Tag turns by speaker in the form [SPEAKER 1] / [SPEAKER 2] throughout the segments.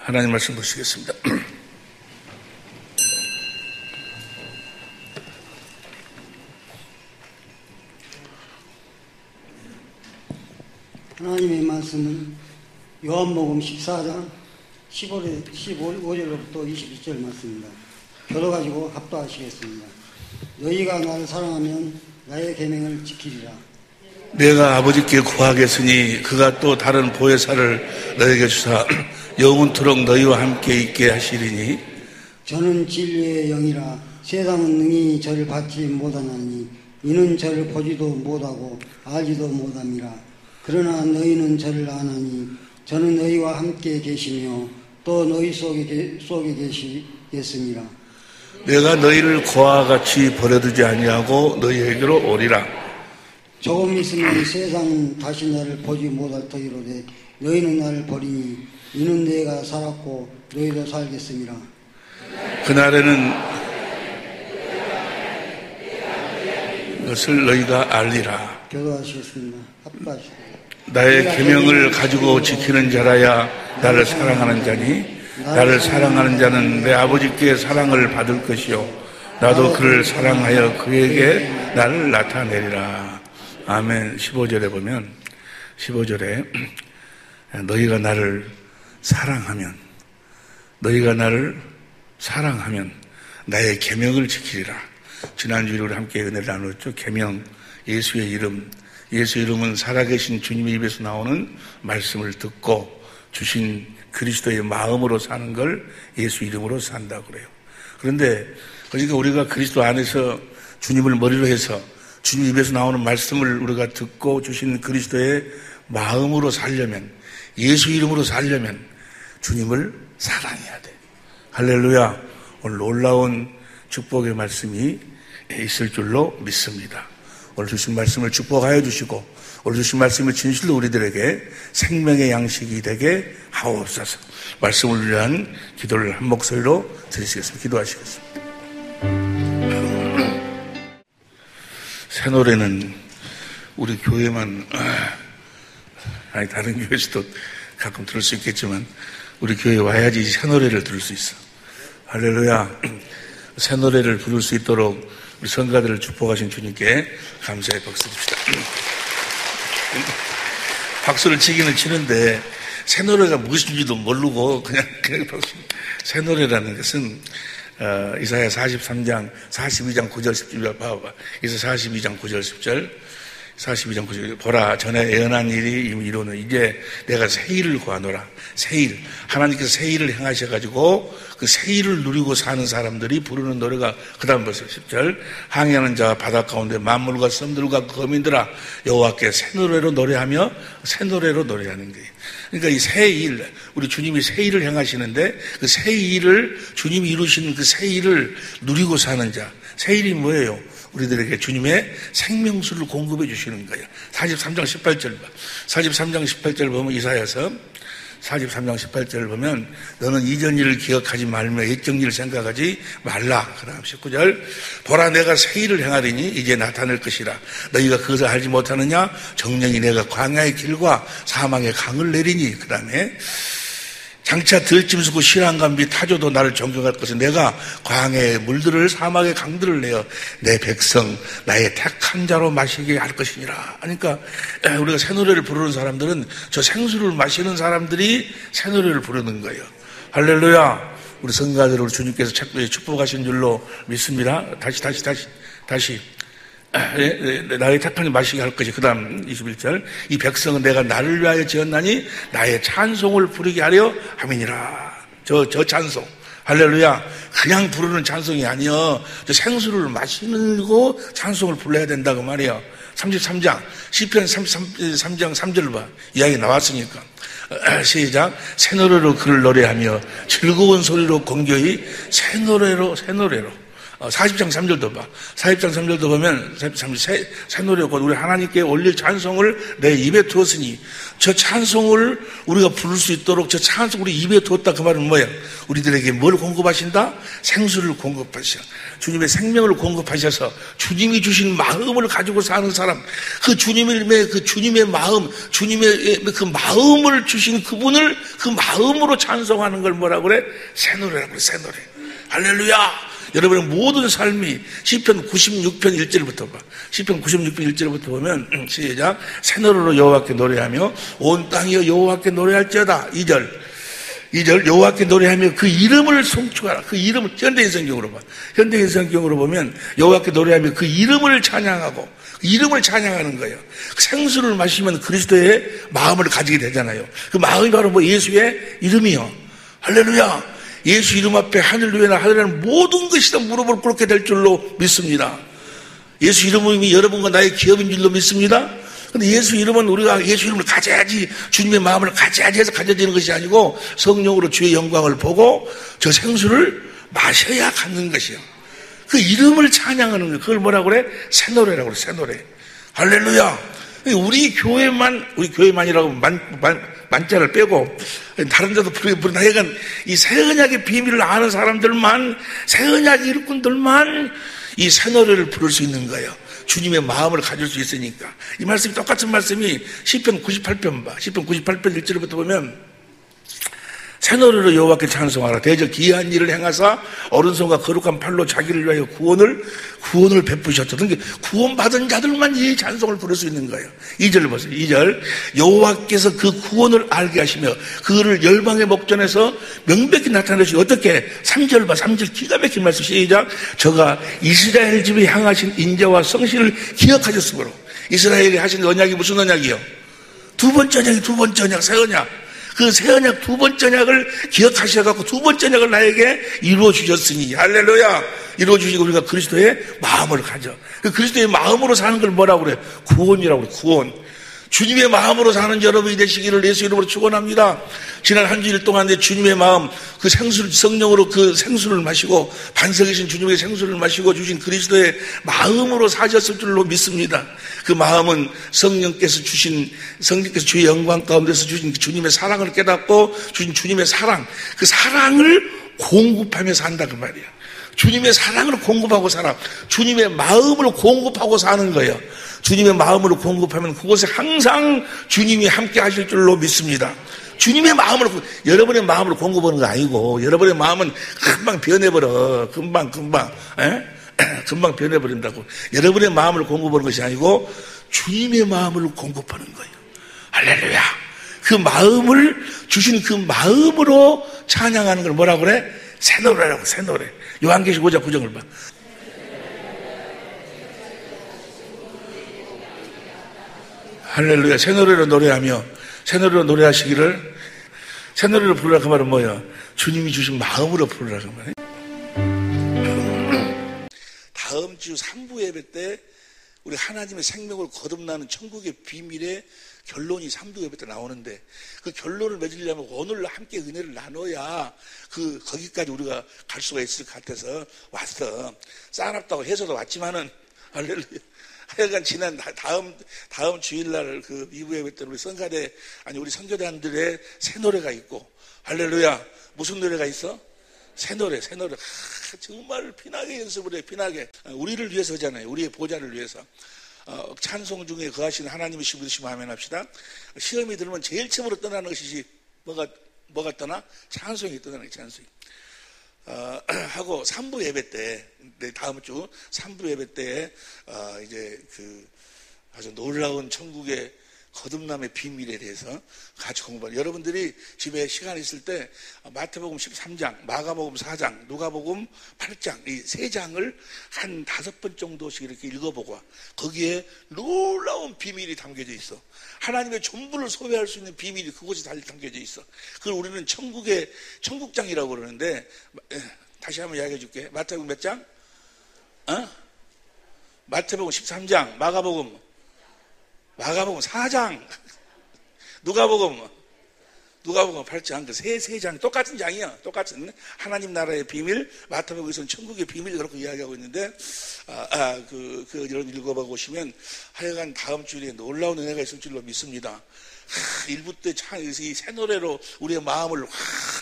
[SPEAKER 1] 하나님 말씀 보시겠습니다.
[SPEAKER 2] 하나님의 말씀은 요한복음 14장 15절로부터 22절 말씀입니다. 결어가지고 합도하시겠습니다. 너희가 나를 사랑하면 나의 계명을 지키리라.
[SPEAKER 1] 내가 아버지께 구하겠으니 그가 또 다른 보혜사를 너에게 주사 영원토록 너희와 함께 있게 하시리니
[SPEAKER 2] 저는 진리의 영이라. 세상은 능히 저를 받지 못하나니 이는 저를 보지도 못하고 알지도 못함이라. 그러나 너희는 저를 아나니 저는 너희와 함께 계시며 또 너희 속에 계시겠습니다.
[SPEAKER 1] 내가 너희를 고아와 같이 버려두지 아니하고 너희에게로 오리라.
[SPEAKER 2] 조금 있으면 세상은 다시 나를 보지 못할 터이로되 너희는 나를 버리니 이는 내가 살았고 너희도 살겠습니다.
[SPEAKER 1] 그날에는 그것을 너희가 알리라.
[SPEAKER 2] 교도하시겠습니다. 합도하시겠습니다.
[SPEAKER 1] 나의 계명을 가지고 지키는 자라야 나를 사랑하는 자니 나를 사랑하는 자는 내 아버지께 사랑을 받을 것이요 나도 그를 사랑하여 그에게 나를 나타내리라. 아멘. 15절에 보면 15절에 너희가 나를 사랑하면 나의 계명을 지키리라. 지난주에 우리 함께 은혜를 나눴죠. 계명, 예수의 이름. 예수 이름은 살아계신 주님의 입에서 나오는 말씀을 듣고 주신 그리스도의 마음으로 사는 걸 예수 이름으로 산다고 그래요. 그런데 그러니까 우리가 그리스도 안에서 주님을 머리로 해서 주님 입에서 나오는 말씀을 우리가 듣고 주신 그리스도의 마음으로 살려면, 예수 이름으로 살려면 주님을 사랑해야 돼. 할렐루야. 오늘 놀라운 축복의 말씀이 있을 줄로 믿습니다. 오늘 주신 말씀을 축복하여 주시고 오늘 주신 말씀을 진실로 우리들에게 생명의 양식이 되게 하옵소서. 말씀을 위한 기도를 한 목소리로 드리시겠습니다. 기도하시겠습니다. 새 노래는 우리 교회만, 아니 다른 교회에서도 가끔 들을 수 있겠지만 우리 교회에 와야지 새 노래를 들을 수 있어. 할렐루야. 새 노래를 부를 수 있도록 우리 성가들을 축복하신 주님께 감사의 박수 칩시다. 박수를 치기는 치는데 새 노래가 무엇인지도 모르고 그냥 박수. 새 노래라는 것은 이사야 42장 9절 10절 봐봐. 이사야 42장 9절 10절 42장 9절 보라 전에 예언한 일이 이미 이루는 이제 내가 새 일을 구하노라. 새 일. 하나님께서 새 일을 행하셔가지고 그 새 일을 누리고 사는 사람들이 부르는 노래가 그 다음 벌써 10절 항해하는 자와 바다 가운데 만물과 섬들과 거민들아 여호와께 새 노래로 노래하며 새 노래로 노래하는 거예요. 그러니까 이 새 일, 우리 주님이 새 일을 행하시는데 그 새 일을 주님이 이루시는 그 새 일을 누리고 사는 자. 새 일이 뭐예요? 우리들에게 주님의 생명수를 공급해 주시는 거예요. 43장 18절 봐. 43장 18절 보면 이사야서 43장 18절을 보면 너는 이전 일을 기억하지 말며 옛적 일을 생각하지 말라. 그 다음 19절 보라 내가 새 일을 행하리니 이제 나타날 것이라. 너희가 그것을 알지 못하느냐? 정령이 내가 광야의 길과 사망의 강을 내리니. 그 다음에 장차 들짐승고 신랑감비 타조도 나를 존경할 것은 내가 광야의 물들을 사막의 강들을 내어 내 백성 나의 택한 자로 마시게 할 것이니라. 그러니까 우리가 새 노래를 부르는 사람들은 저 생수를 마시는 사람들이 새 노래를 부르는 거예요. 할렐루야. 우리 성가들을 우리 주님께서 축복하신 줄로 믿습니다. 다시 나의 택한 마시게 할 것이. 그 다음 21절 이 백성은 내가 나를 위하여 지었나니 나의 찬송을 부르게 하려 함이니라. 저 찬송. 할렐루야. 그냥 부르는 찬송이 아니여. 저 생수를 마시고 찬송을 불러야 된다고 말이에요. 33장 시편 33장 3절 봐. 이야기 나왔으니까 시작. 새 노래로 그를 노래하며 즐거운 소리로 공교히 새 노래로 40장 3절도 봐. 40장 3절도 보면 새 노래 곧 우리 하나님께 올릴 찬송을 내 입에 두었으니 저 찬송을 우리가 부를 수 있도록 저 찬송 우리 입에 두었다. 그 말은 뭐야? 우리들에게 뭘 공급하신다? 생수를 공급하셔. 주님의 생명을 공급하셔서 주님이 주신 마음을 가지고 사는 사람, 그 주님의 마음, 주님의 그 마음을 주신 그분을 그 마음으로 찬송하는 걸 뭐라고 그래? 새 노래라고 그래. 새 노래. 할렐루야. 여러분의 모든 삶이 시편 96편 1절부터 봐. 시편 96편 1절부터 보면 시작. 새 노래로 여호와께 노래하며 온 땅이여 여호와께 노래할지어다. 2절 여호와께 노래하며 그 이름을 송축하라. 그 이름을 현대인 성경으로 봐. 현대인 성경으로 보면 여호와께 노래하며 그 이름을 찬양하고 그 이름을 찬양하는 거예요. 생수를 마시면 그리스도의 마음을 가지게 되잖아요. 그 마음이 바로 뭐 예수의 이름이요. 할렐루야. 예수 이름 앞에 하늘 위에나 하늘에는 모든 것이 다 무릎을 꿇게 될 줄로 믿습니다. 예수 이름이 여러분과 나의 기업인 줄로 믿습니다. 근데 예수 이름은 우리가 예수 이름을 가져야지, 주님의 마음을 가져야지 해서 가져지는 것이 아니고 성령으로 주의 영광을 보고 저 생수를 마셔야 갖는 것이요. 그 이름을 찬양하는 거예요. 그걸 뭐라고 그래? 새 노래라고 그래. 새 노래. 할렐루야. 우리 교회만이라고 만자를 빼고 다른 데도 부른다. 하여간 이 새 언약의 비밀을 아는 사람들만, 새 언약의 일꾼들만 이 새 노래를 부를 수 있는 거예요. 주님의 마음을 가질 수 있으니까. 이 말씀이 똑같은 말씀이 시편 98편 봐. 시편 98편 1절부터 보면 새 노래로 여호와께 찬송하라. 대저 기이한 일을 행하사 어른손과 거룩한 팔로 자기를 위하여 구원을 베푸셨다. 그러니까 구원받은 자들만 이 찬송을 부를 수 있는 거예요. 2절을 보세요. 2절 여호와께서 그 구원을 알게 하시며 그를 열방의 목전에서 명백히 나타내시고 어떻게? 3절 봐. 3절 기가 막힌 말씀. 시작. 저가 이스라엘 집에 향하신 인자와 성실을 기억하셨으므로. 이스라엘이 하신 언약이 무슨 언약이요? 두 번째 언약, 새 언약. 그 새 언약 두 번째 언약을 기억하셔갖고 두 번째 언약을 나에게 이루어 주셨으니, 할렐루야. 이루어 주시고 우리가 그리스도의 마음을 가져. 그 그리스도의 마음으로 사는 걸 뭐라고 그래? 구원이라고 그래. 구원. 주님의 마음으로 사는 여러분이 되시기를 예수 이름으로 축원합니다. 지난 한 주일 동안 내 주님의 마음, 그 생수를, 성령으로 그 생수를 마시고 반석이신 주님의 생수를 마시고 주신 그리스도의 마음으로 사셨을 줄로 믿습니다. 그 마음은 성령께서 주의 영광 가운데서 주신 주님의 사랑을 깨닫고 주신 주님의 사랑, 그 사랑을 공급하며 산다 그 말이야. 주님의 사랑을 공급하고 살아. 주님의 마음을 공급하고 사는 거예요. 주님의 마음으로 공급하면 그곳에 항상 주님이 함께 하실 줄로 믿습니다. 주님의 마음으로, 여러분의 마음으로 공급하는 거 아니고, 여러분의 마음은 금방 변해버려. 금방 변해버린다고. 여러분의 마음을 공급하는 것이 아니고 주님의 마음을 공급하는 거예요. 할렐루야. 그 마음을 주신 그 마음으로 찬양하는 걸 뭐라고 그래? 새 노래라고. 새 노래. 요한계시록 5장 9절을 봐. 할렐루야. 새 노래로 노래하며, 새 노래로 노래하시기를, 새 노래로 부르라 그 말은 뭐야? 주님이 주신 마음으로 부르라 그 말이야. 다음 주 3부 예배 때 우리 하나님의 생명을 거듭나는 천국의 비밀의 결론이 3부 예배 때 나오는데, 그 결론을 맺으려면 오늘 함께 은혜를 나눠야 거기까지 우리가 갈 수가 있을 것 같아서 왔어. 싸납다고 해서도 왔지만은, 할렐루야. 하여간 지난 다음 주일날 그 2부 예배 때 우리 우리 선교단들의 새 노래가 있고, 할렐루야. 무슨 노래가 있어? 새 노래. 정말 피나게 연습을 해, 피나게. 우리를 위해서잖아요. 우리의 보좌를 위해서. 찬송 중에 거하시는 하나님의 시부드시면 아멘 합시다. 시험이 들면 제일 처음으로 떠나는 것이 뭐가 떠나? 찬송이 떠나는 거예요. 찬송이. 하고 3부 예배 때, 다음 주 3부 예배 때 이제 아주 놀라운 천국의 거듭남의 비밀에 대해서 같이 공부하는, 여러분들이 집에 시간 있을 때 마태복음 13장, 마가복음 4장, 누가복음 8장 이 세 장을 한 5번 정도씩 이렇게 읽어보고, 거기에 놀라운 비밀이 담겨져 있어. 하나님의 전부를 소유할 수 있는 비밀이 그곳에 담겨져 있어. 그걸 우리는 천국장이라고 그러는데, 다시 한번 이야기해 줄게. 마태복음 몇 장? 마태복음 13장, 마가복음 4장, 누가복음 누가복음 8장 그 세 장 똑같은 장이야. 똑같은 하나님 나라의 비밀, 마태복음에서는 천국의 비밀 그렇게 이야기하고 있는데 여러분 읽어보시면 하여간 다음 주일에 놀라운 은혜가 있을 줄로 믿습니다. 일부 때 이 새 노래로 우리의 마음을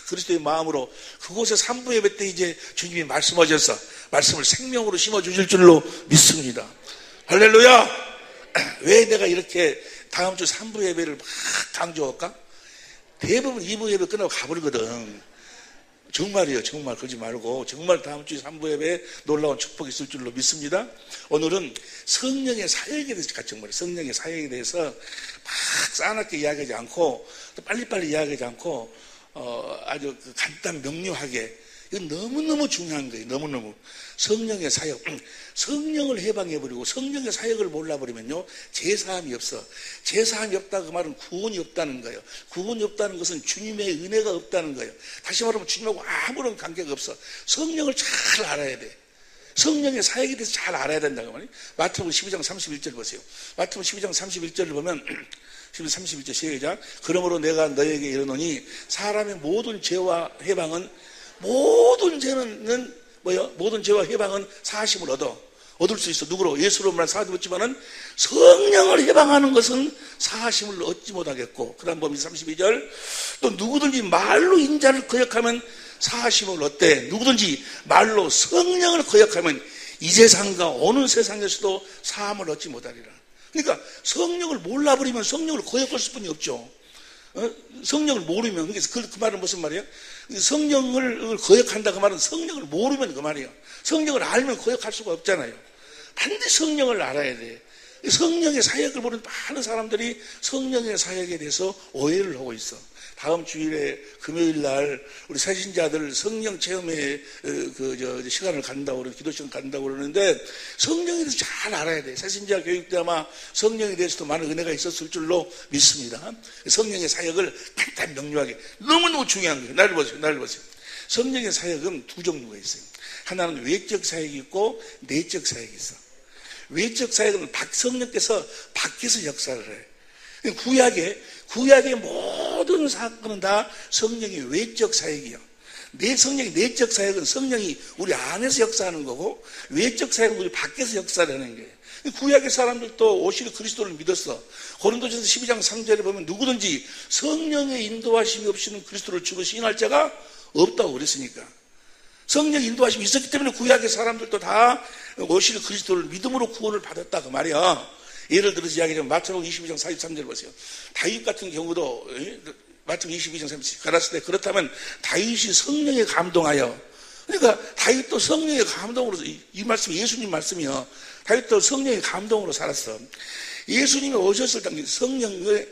[SPEAKER 1] 그리스도의 마음으로 그곳에 3부 예배 때 이제 주님이 말씀하셔서 말씀을 생명으로 심어주실 줄로 믿습니다. 할렐루야. 왜 내가 이렇게 다음 주 3부 예배를 막 강조할까? 대부분 2부 예배 끝나고 가버리거든. 정말이에요. 정말 그러지 말고 정말 다음 주 3부 예배에 놀라운 축복이 있을 줄로 믿습니다. 오늘은 성령의 사역에 대해서 같이 말해요. 성령의 사역에 대해서 막 싸납게 이야기하지 않고 또 빨리빨리 이야기하지 않고 아주 간단 명료하게 이건 너무너무 중요한 거예요. 너무너무. 성령의 사역. 성령을 해방해버리고 성령의 사역을 몰라버리면요. 제사함이 없어. 제사함이 없다 그 말은 구원이 없다는 거예요. 구원이 없다는 것은 주님의 은혜가 없다는 거예요. 다시 말하면 주님하고 아무런 관계가 없어. 성령을 잘 알아야 돼. 성령의 사역에 대해서 잘 알아야 된다고 말이에요. 마태복음 12장 31절 보세요. 마태복음 12장 31절을 보면 31절 시작. 그러므로 내가 너에게 이르노니 사람의 모든 죄와 해방은 모든 죄는 뭐요? 모든 죄와 해방은 사하심을 얻을 수 있어. 누구로? 예수로만 사하지만은 성령을 해방하는 것은 사하심을 얻지 못하겠고, 그 다음 보면 32절 또 누구든지 말로 인자를 거역하면 사하심을 얻되 누구든지 말로 성령을 거역하면 이 세상과 오는 세상에서도 사함을 얻지 못하리라. 그러니까 성령을 몰라버리면 성령을 거역할 수뿐이 없죠. 성령을 모르면, 그 말은 무슨 말이에요? 성령을 거역한다 그 말은 성령을 모르면 그 말이에요. 성령을 알면 거역할 수가 없잖아요. 반드시 성령을 알아야 돼. 성령의 사역을 모르는 많은 사람들이 성령의 사역에 대해서 오해를 하고 있어. 다음 주일에 금요일 날 우리 새신자들 성령 체험회 시간을 갖는다고 그러는데, 기도 시간 갖는다고 그러는데 성령에 대해서 잘 알아야 돼. 새신자 교육 때 아마 성령에 대해서도 많은 은혜가 있었을 줄로 믿습니다. 성령의 사역을 간단히 명료하게. 너무너무 중요한 거예요. 나를 보세요. 성령의 사역은 두 종류가 있어요. 하나는 외적 사역이 있고 내적 사역이 있어. 외적 사역은 성령께서 밖에서 역사를 해. 구약의 모든 사건은 다 성령의 외적 사역이요. 성령의 내적 사역은 성령이 우리 안에서 역사하는 거고, 외적 사역은 우리 밖에서 역사를 하는 거예요. 구약의 사람들도 오실 그리스도를 믿었어. 고린도전서 12장 3절에 보면 누구든지 성령의 인도하심이 없이는 그리스도를 주고 시인할 자가 없다고 그랬으니까. 성령의 인도하심이 있었기 때문에 구약의 사람들도 다 오실 그리스도를 믿음으로 구원을 받았다 그 말이야. 예를 들어서 이야기하면 마태복음 22장 43절 보세요. 다윗 같은 경우도 마태복음 22장 43절 갈았을 때 그렇다면 다윗이 성령에 감동하여, 그러니까 다윗도 성령의 감동으로, 이 말씀이 예수님 말씀이요. 다윗도 성령의 감동으로 살았어. 예수님이 오셨을 때 성령의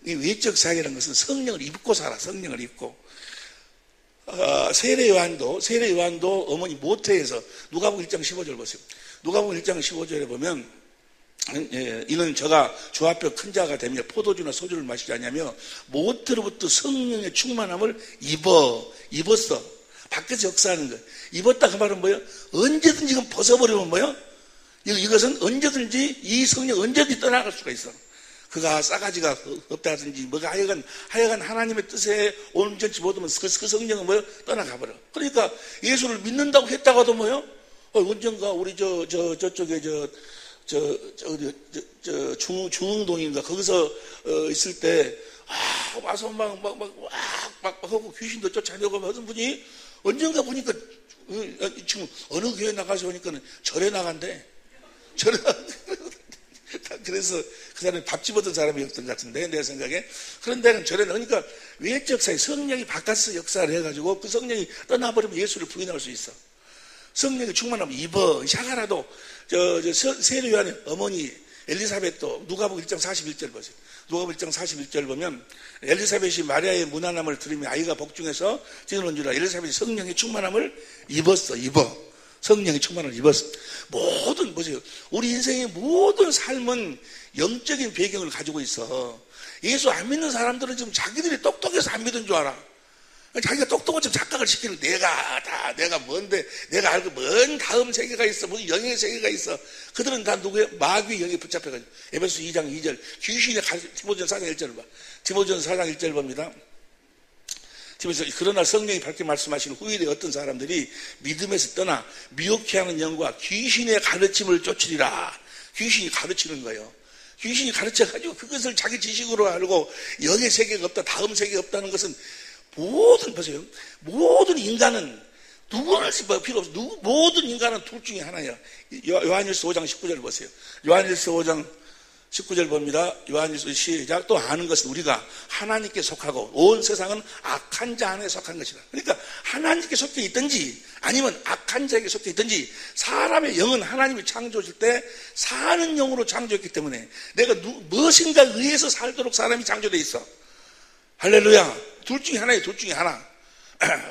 [SPEAKER 1] 외적 사역이라는 것은 성령을 입고 살아. 성령을 입고. 세례 요한도 어머니 모태에서 누가복음 1장 15절 보세요. 누가복음 1장 15절에 보면 이는 저가 주 앞에 큰 자가 되며 포도주나 소주를 마시지 않냐며 모태로부터 성령의 충만함을 입었어. 밖에서 역사하는 거예요. 입었다 그 말은 뭐예요? 언제든지 이건 벗어버리면 뭐예요? 이것은 언제든지 이 성령 언제든지 떠나갈 수가 있어. 그가 싸가지가 없다든지 뭐가 하여간 하나님의 뜻에 온전치 못하면 그 성령은 뭐예요? 떠나가버려. 그러니까 예수를 믿는다고 했다가도 뭐예요? 언젠가 우리 저쪽에 중흥동인가 거기서 있을 때 와서 막 하고 귀신도 쫓아내고 하던 분이 언젠가 보니까 지금 어느 교회 나가서 보니까 절에 나간대. 그래서 그 사람이 밥 집었던 사람이었던 것 같은데, 내 생각에. 그런데 절에 나가니까 외적 사이 성령이 바깥에서 역사를 해가지고 그 성령이 떠나버리면 예수를 부인할 수 있어. 성령이 충만하면 입어. 샤가라도 세례 요한의 어머니 엘리사벳도 누가복음 1장 41절 보세요. 누가복음 1장 41절 보면 엘리사벳이 마리아의 무난함을 들으며 아이가 복중해서 지는 줄 알아. 엘리사벳이 성령의 충만함을 입었어. 성령의 충만함을 입었어. 보세요. 우리 인생의 모든 삶은 영적인 배경을 가지고 있어. 예수 안 믿는 사람들은 지금 자기들이 똑똑해서 안 믿은 줄 알아. 자기가 똑똑한 척 착각을 시키는, 내가 뭔데, 내가 알고 뭔 다음 세계가 있어, 무슨 영의 세계가 있어. 그들은 다 누구의 마귀의 영에 붙잡혀가지고. 에베소 2장 2절. 귀신의 디모데전서 4장 1절 봐. 디모데전서 4장 1절 봅니다. 집에서 그러나 성령이 밝게 말씀하시는 후일에 어떤 사람들이 믿음에서 떠나 미혹해하는 영과 귀신의 가르침을 쫓으리라. 귀신이 가르치는 거예요. 귀신이 가르쳐가지고 그것을 자기 지식으로 알고 영의 세계가 없다, 다음 세계가 없다는 것은 보세요. 모든 인간은 누구를 필요 없어. 모든 인간은 둘 중에 하나예요. 요한일서 5장 19절 보세요. 요한일서 5장 19절 봅니다. 요한일서 시작. 또 아는 것은 우리가 하나님께 속하고 온 세상은 악한 자 안에 속한 것이다. 그러니까 하나님께 속해 있든지 아니면 악한 자에게 속해 있든지 사람의 영은 하나님이 창조하실 때 사는 영으로 창조했기 때문에 내가 무엇인가 의해서 살도록 사람이 창조되어 있어. 할렐루야. 둘 중에 하나예요. 둘 중에 하나.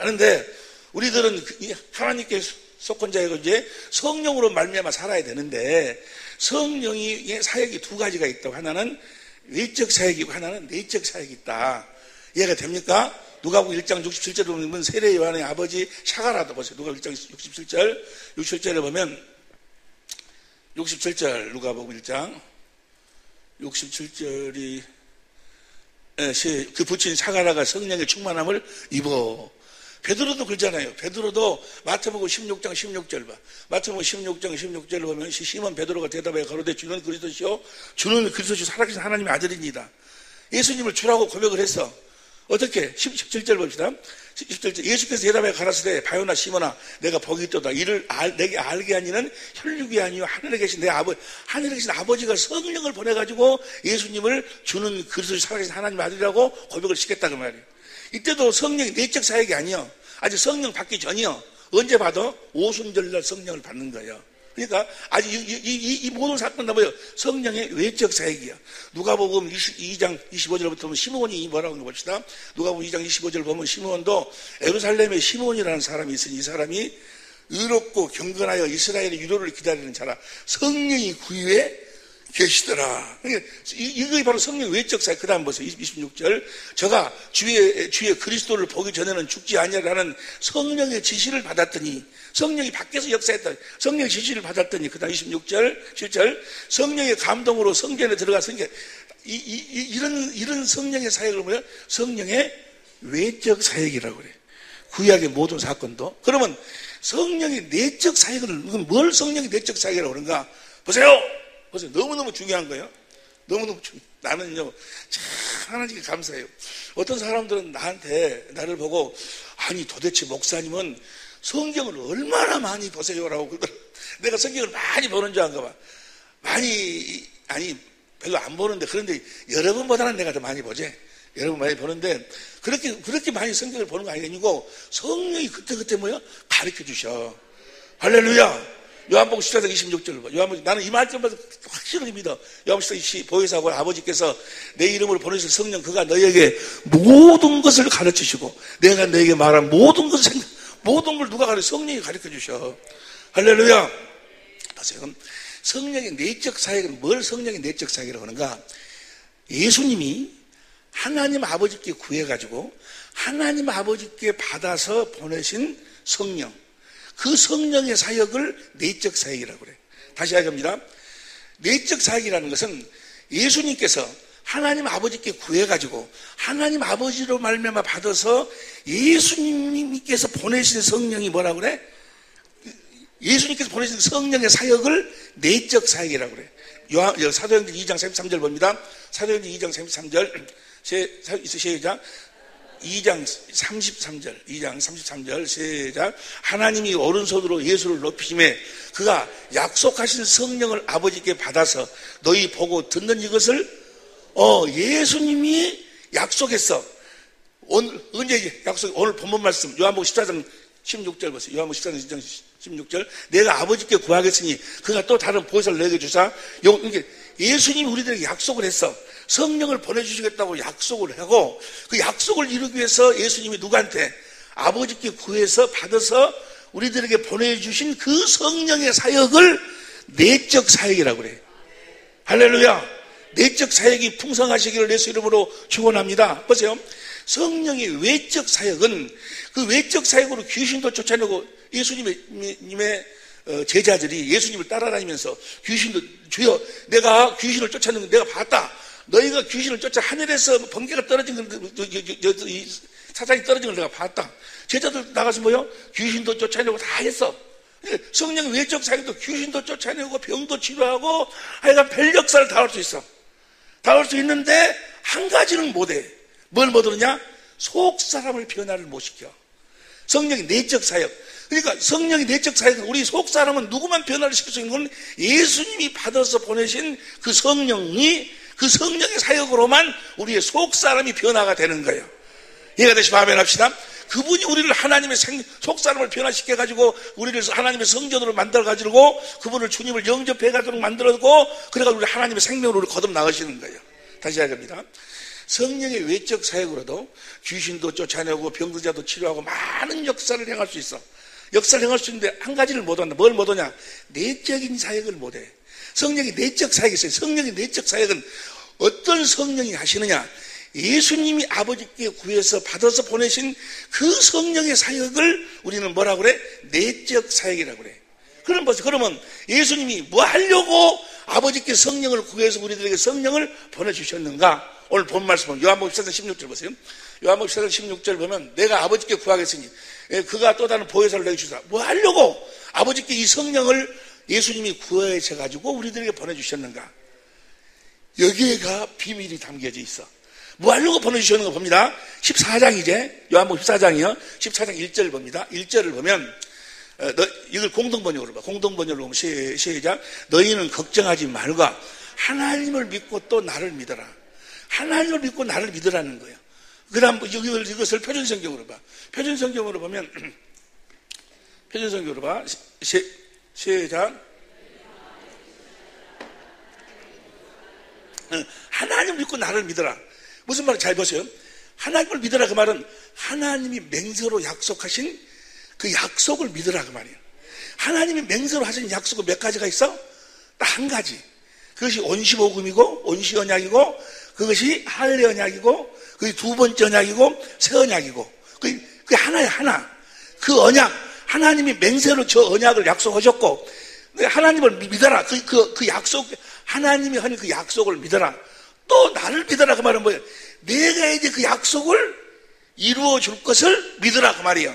[SPEAKER 1] 그런데 우리들은 하나님께 속한 자이고 이제 성령으로 말미암아 살아야 되는데 성령의 사역이 두 가지가 있다고. 하나는 외적 사역이고 하나는 내적 사역이 있다. 이해가 됩니까? 누가복음 1장 67절에 보면 세례 요한의 아버지 샤가라도 보세요. 누가복음 1장 67절에 보면 67절 누가복음 1장 67절이 그 부친 샤가라가 성령의 충만함을 입어. 베드로도 그러잖아요. 베드로도 마태복음 16장 16절 봐. 마태복음 16장 16절을 보면 시몬 베드로가 대답하여 가로되 주는 그리스도시요 주는 그리스도시요 살아계신 하나님의 아들입니다. 예수님을 주라고 고백을 했어. 어떻게? 17절 봅시다. 17절 예수께서 대답하여 가라사대 바요나 시몬아 내가 복이 있도다. 이를 내게 알게 하니는 혈육이 아니요 하늘에 계신 내 아버지, 하늘에 계신 아버지가 성령을 보내가지고 예수님을 주는 그리스도시요 살아계신 하나님의 아들이라고 고백을 시켰다 그 말이에요. 이때도 성령이 내적 사역이 아니요. 아직 성령 받기 전이요. 언제 받아? 오순절날 성령을 받는 거예요. 그러니까 아직 이 모든 사건 다 뭐예요? 성령의 외적 사역이야. 누가복음 2장 25절부터 보면 시므온이 뭐라고 하는 거 봅시다. 누가복음 2장 25절 보면 시므온도 에루살렘에 시므온이라는 사람이 있으니 이 사람이 의롭고 경건하여 이스라엘의 유로를 기다리는 자라. 성령이 그 위에 계시더라. 이게 바로 성령 외적 사역. 그 다음 보세요. 26절. 저가 주의 그리스도를 보기 전에는 죽지 아니하라는 성령의 지시를 받았더니, 성령이 밖에서 역사했다. 성령의 지시를 받았더니, 그 다음 26절, 7절. 성령의 감동으로 성전에 들어가서, 이런 성령의 사역을 뭐야? 성령의 외적 사역이라고 그래. 구약의 모든 사건도. 그러면 성령의 내적 사역을, 뭘 성령의 내적 사역이라고 그런가? 보세요! 너무너무 중요한 거예요. 너무너무 나는요, 참 하나님께 감사해요. 어떤 사람들은 나를 보고, 아니, 도대체 목사님은 성경을 얼마나 많이 보세요라고 그러더라고요. 내가 성경을 많이 보는 줄 아는가 봐. 별로 안 보는데, 그런데 여러분보다는 내가 더 많이 보지. 여러분 많이 보는데, 그렇게 많이 성경을 보는 거 아니고, 성령이 그때 뭐야? 가르쳐 주셔. 할렐루야! 요한복음 14장 26절을 봐. 나는 이 말씀을 확실하게 믿어. 요한복음 14장 보혜사고 아버지께서 내 이름으로 보내실 성령 그가 너희에게 모든 것을 가르치시고 내가 너희에게 말한 모든 걸 누가 가르쳐? 성령이 가르쳐 주셔. 할렐루야. 보세요. 성령의 내적 사역은 뭘 성령의 내적 사역이라고 하는가? 예수님이 하나님 아버지께 구해가지고 하나님 아버지께 받아서 보내신 성령, 그 성령의 사역을 내적 사역이라고 그래요. 다시 하겠습니다. 내적 사역이라는 것은 예수님께서 하나님 아버지께 구해가지고 하나님 아버지로 말미암아 받아서 예수님께서 보내신 성령이 뭐라고 그래? 예수님께서 보내신 성령의 사역을 내적 사역이라고 그래. 사도행전 2장 33절 봅니다. 사도행전 2장 33절 시작. 2장 33절 시작. 하나님이 오른손으로 예수를 높이심에 그가 약속하신 성령을 아버지께 받아서 너희 보고 듣는 이것을 예수님이 약속했어. 언제 약속? 오늘 본문 말씀 요한복음 14장 16절 보세요. 요한복음 14장 16절. 내가 아버지께 구하겠으니 그가 또 다른 보혜사를 너에게 주사. 예수님이 우리들에게 약속을 했어. 성령을 보내주시겠다고 약속을 하고 그 약속을 이루기 위해서 예수님이 누구한테? 아버지께 구해서 받아서 우리들에게 보내주신 그 성령의 사역을 내적 사역이라고 그래요. 할렐루야. 내적 사역이 풍성하시기를 예수 이름으로 축원합니다. 보세요. 성령의 외적 사역은 그 외적 사역으로 귀신도 쫓아내고 예수님의 제자들이 예수님을 따라다니면서 귀신도 주여 내가 귀신을 쫓아내는 거 내가 봤다. 너희가 귀신을 쫓아 하늘에서 번개가 떨어진 사자니 떨어진 걸 내가 봤다. 제자들 나가서 뭐요? 귀신도 쫓아내고 다 했어. 성령의 외적 사역도 귀신도 쫓아내고 병도 치료하고 하여간 별 역사를 다 할 수 있어. 다 할 수 있는데 한 가지는 못해. 뭘 못하느냐? 속 사람을 변화를 못 시켜. 성령의 내적 사역. 그러니까 성령의 내적 사역은 우리 속 사람은 누구만 변화를 시킬 수 있는 건 예수님이 받아서 보내신 그 성령이 그 성령의 사역으로만 우리의 속 사람이 변화가 되는 거예요. 이해가 되시면 아멘 합시다. 그분이 우리를 하나님의 속 사람을 변화시켜가지고 우리를 하나님의 성전으로 만들어가지고 그분을 주님을 영접해가도록 만들었고 그래가지고 우리 하나님의 생명으로 거듭 나가시는 거예요. 다시 이야기합니다. 성령의 외적 사역으로도 귀신도 쫓아내고 병들자도 치료하고 많은 역사를 행할 수 있어. 역사를 행할 수 있는데 한 가지를 못한다. 뭘 못하냐? 내적인 사역을 못해. 성령의 내적 사역이 있어요. 성령의 내적 사역은 어떤 성령이 하시느냐? 예수님이 아버지께 구해서 받아서 보내신 그 성령의 사역을 우리는 뭐라고 그래? 내적 사역이라고 그래. 그러면 예수님이 뭐 하려고 아버지께 성령을 구해서 우리들에게 성령을 보내주셨는가? 오늘 본 말씀은 요한복음 14장 16절 보세요. 요한복음 14장 16절 보면 내가 아버지께 구하겠으니 그가 또 다른 보혜사를 내게 주사. 뭐 하려고 아버지께 이 성령을 예수님이 구해셔가지고 우리들에게 보내주셨는가? 여기에가 비밀이 담겨져 있어. 뭐 하려고 보내주셨는가 봅니다. 14장 이제 요한복음 14장이요. 14장 1절 봅니다. 1절을 보면 이걸 공동번역으로 봐. 공동번역으로 보면 시작. 너희는 걱정하지 말고 하나님을 믿고 또 나를 믿어라. 하나님을 믿고 나를 믿으라는 거예요. 그 다음 이것을 표준성경으로 봐. 표준성경으로 보면 표준성경으로 봐. 시작. 하나님을 믿고 나를 믿어라. 무슨 말인지 잘 보세요. 하나님을 믿으라 그 말은 하나님이 맹세로 약속하신 그 약속을 믿으라 그 말이에요. 하나님이 맹세로 하신 약속은 몇 가지가 있어? 딱 한 가지. 그것이 온시복음이고 온시언약이고 그것이 할례 언약이고 그게 두 번째 언약이고 새 언약이고 그게 하나야 하나. 그 언약 하나님이 맹세로 저 언약을 약속하셨고 하나님을 믿어라. 그 약속 하나님이 하는 그 약속을 믿어라. 또 나를 믿어라 그 말은 뭐예요? 내가 이제 그 약속을 이루어 줄 것을 믿으라 그 말이에요.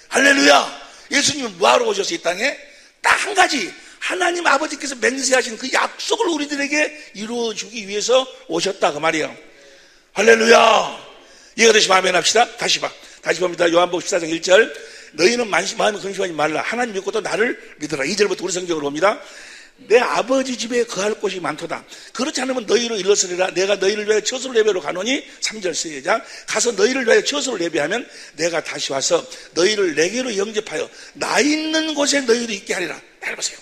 [SPEAKER 1] 할렐루야. 예수님은 뭐하러 오셨어 이 땅에? 딱 한 가지 하나님 아버지께서 맹세하신 그 약속을 우리들에게 이루어 주기 위해서 오셨다 그 말이에요. 할렐루야. 이해가 되시면 아멘 합시다. 다시 봅니다. 요한복음 14장 1절 너희는 마음에 근심하지 말라. 하나님 믿고 또 나를 믿어라. 2절부터 우리 성경으로 봅니다. 내 아버지 집에 거할 곳이 많도다. 그렇지 않으면 너희로 일러서리라. 내가 너희를 위하여 처소를 예배로 가노니 3절 시작. 가서 너희를 위하여 처소를 예배하면 내가 다시 와서 너희를 내게로 영접하여 나 있는 곳에 너희를 있게 하리라. 잘 보세요.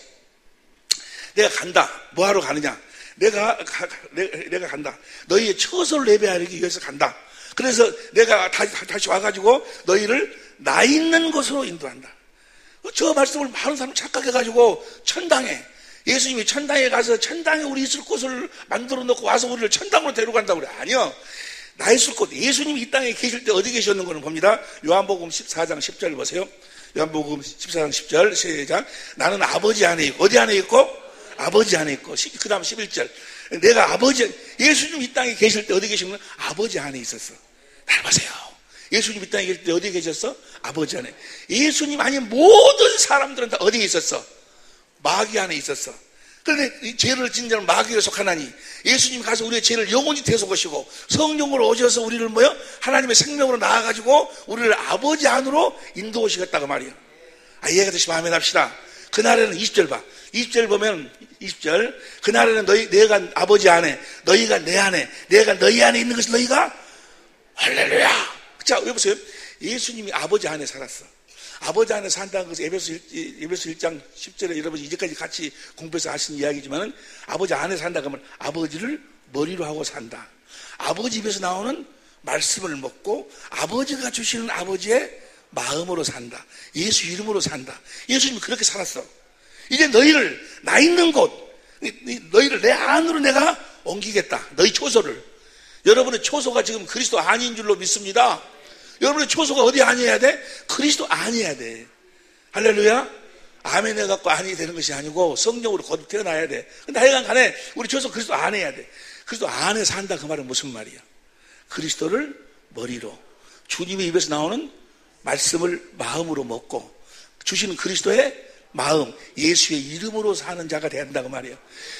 [SPEAKER 1] 내가 간다. 뭐하러 가느냐? 내가 간다. 너희의 처소를 예배하기 위해서 간다. 그래서 내가 다시 와가지고 너희를 나 있는 곳으로 인도한다. 저 말씀을 많은 사람 착각해가지고 천당에 예수님이 천당에 가서 천당에 우리 있을 곳을 만들어 놓고 와서 우리를 천당으로 데려간다고 그래. 아니요. 나 있을 곳. 예수님이 이 땅에 계실 때 어디 계셨는 거는 봅니다. 요한복음 14장 10절 보세요. 요한복음 14장 10절 시작. 나는 아버지 안에 있고 어디 안에 있고? 아버지 안에 있고 그 다음 11절. 내가 아버지 예수님 이 땅에 계실 때 어디 계시면 아버지 안에 있었어. 잘 보세요. 예수님 이 땅에 계실 때 어디 계셨어? 아버지 안에. 예수님 아닌 모든 사람들은 다 어디에 있었어? 마귀 안에 있었어. 그런데 죄를 지은 자는 마귀에 속하나니 예수님이 가서 우리의 죄를 영원히 대속하시고 성령으로 오셔서 우리를 하나님의 생명으로 나아가지고 우리를 아버지 안으로 인도하시겠다고 말이에요. 이해가 되시면 아멘 합시다. 그날에는 20절 봐. 20절 보면 20절 그날에는 내가 아버지 안에 너희가 내 안에 내가 너희 안에 있는 것이 너희가 할렐루야. 자 여보세요. 예수님이 아버지 안에 살았어. 아버지 안에 산다는 것은 에베소 1장 10절에 여러분이 이제까지 같이 공부해서 하신 이야기지만은 아버지 안에 산다 그러면 아버지를 머리로 하고 산다. 아버지 입에서 나오는 말씀을 먹고 아버지가 주시는 아버지의 마음으로 산다. 예수 이름으로 산다. 예수님이 그렇게 살았어. 이제 너희를 나 있는 곳 너희를 내 안으로 내가 옮기겠다. 너희 초소를. 여러분의 초소가 지금 그리스도 안인 줄로 믿습니다. 여러분의 초소가 어디 아니어야 돼? 그리스도 아니어야 돼. 할렐루야. 아멘 해갖고 아니 되는 것이 아니고 성령으로 거듭 태어나야 돼. 근데 하여간 간에 우리 초소 그리스도 안에 해야 돼. 그리스도 안에 산다 그 말은 무슨 말이야? 그리스도를 머리로 주님의 입에서 나오는 말씀을 마음으로 먹고 주시는 그리스도의 마음, 예수의 이름으로 사는 자가 된다고 말이에요.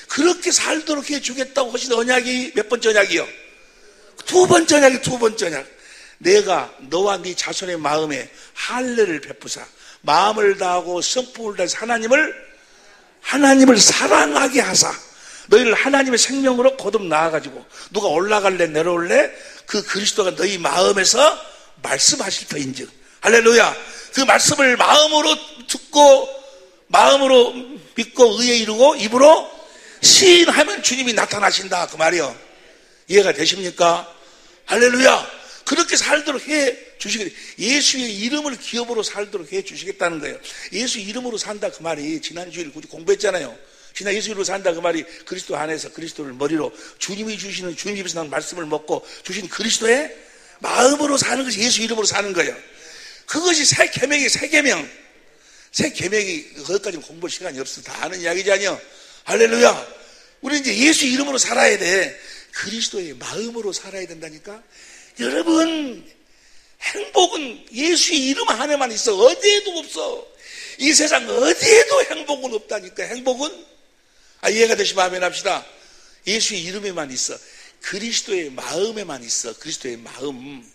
[SPEAKER 1] 그렇게 살도록 해주겠다고 하신 언약이 몇 번째 언약이요? 두 번째 언약이 두 번째 언약. 내가 너와 네 자손의 마음에 할례를 베푸사 마음을 다하고 성품을 다해서 하나님을 사랑하게 하사 너희를 하나님의 생명으로 거듭 나아가지고 누가 올라갈래 내려올래 그 그리스도가 너희 마음에서 말씀하실 터인즉 할렐루야. 그 말씀을 마음으로 듣고 마음으로 믿고 의에 이르고 입으로 시인하면 주님이 나타나신다 그 말이요. 이해가 되십니까? 할렐루야. 그렇게 살도록 해 주시겠다. 예수의 이름을 기업으로 살도록 해 주시겠다는 거예요. 예수 이름으로 산다 그 말이 지난 주일 공부했잖아요. 지난 예수 이름으로 산다 그 말이 그리스도 안에서 그리스도를 머리로 주님이 주시는 주님 입에서 나는 말씀을 먹고 주신 그리스도의 마음으로 사는 것이 예수 이름으로 사는 거예요. 그것이 새 계명이 새 계명이 거기까지는 공부할 시간이 없어. 다 아는 이야기지 아니요. 할렐루야. 우리 이제 예수 이름으로 살아야 돼. 그리스도의 마음으로 살아야 된다니까. 여러분 행복은 예수의 이름 안에만 있어. 어디에도 없어. 이 세상 어디에도 행복은 없다니까. 행복은 이해가 되시면 아멘 합시다. 예수의 이름에만 있어. 그리스도의 마음에만 있어. 그리스도의 마음.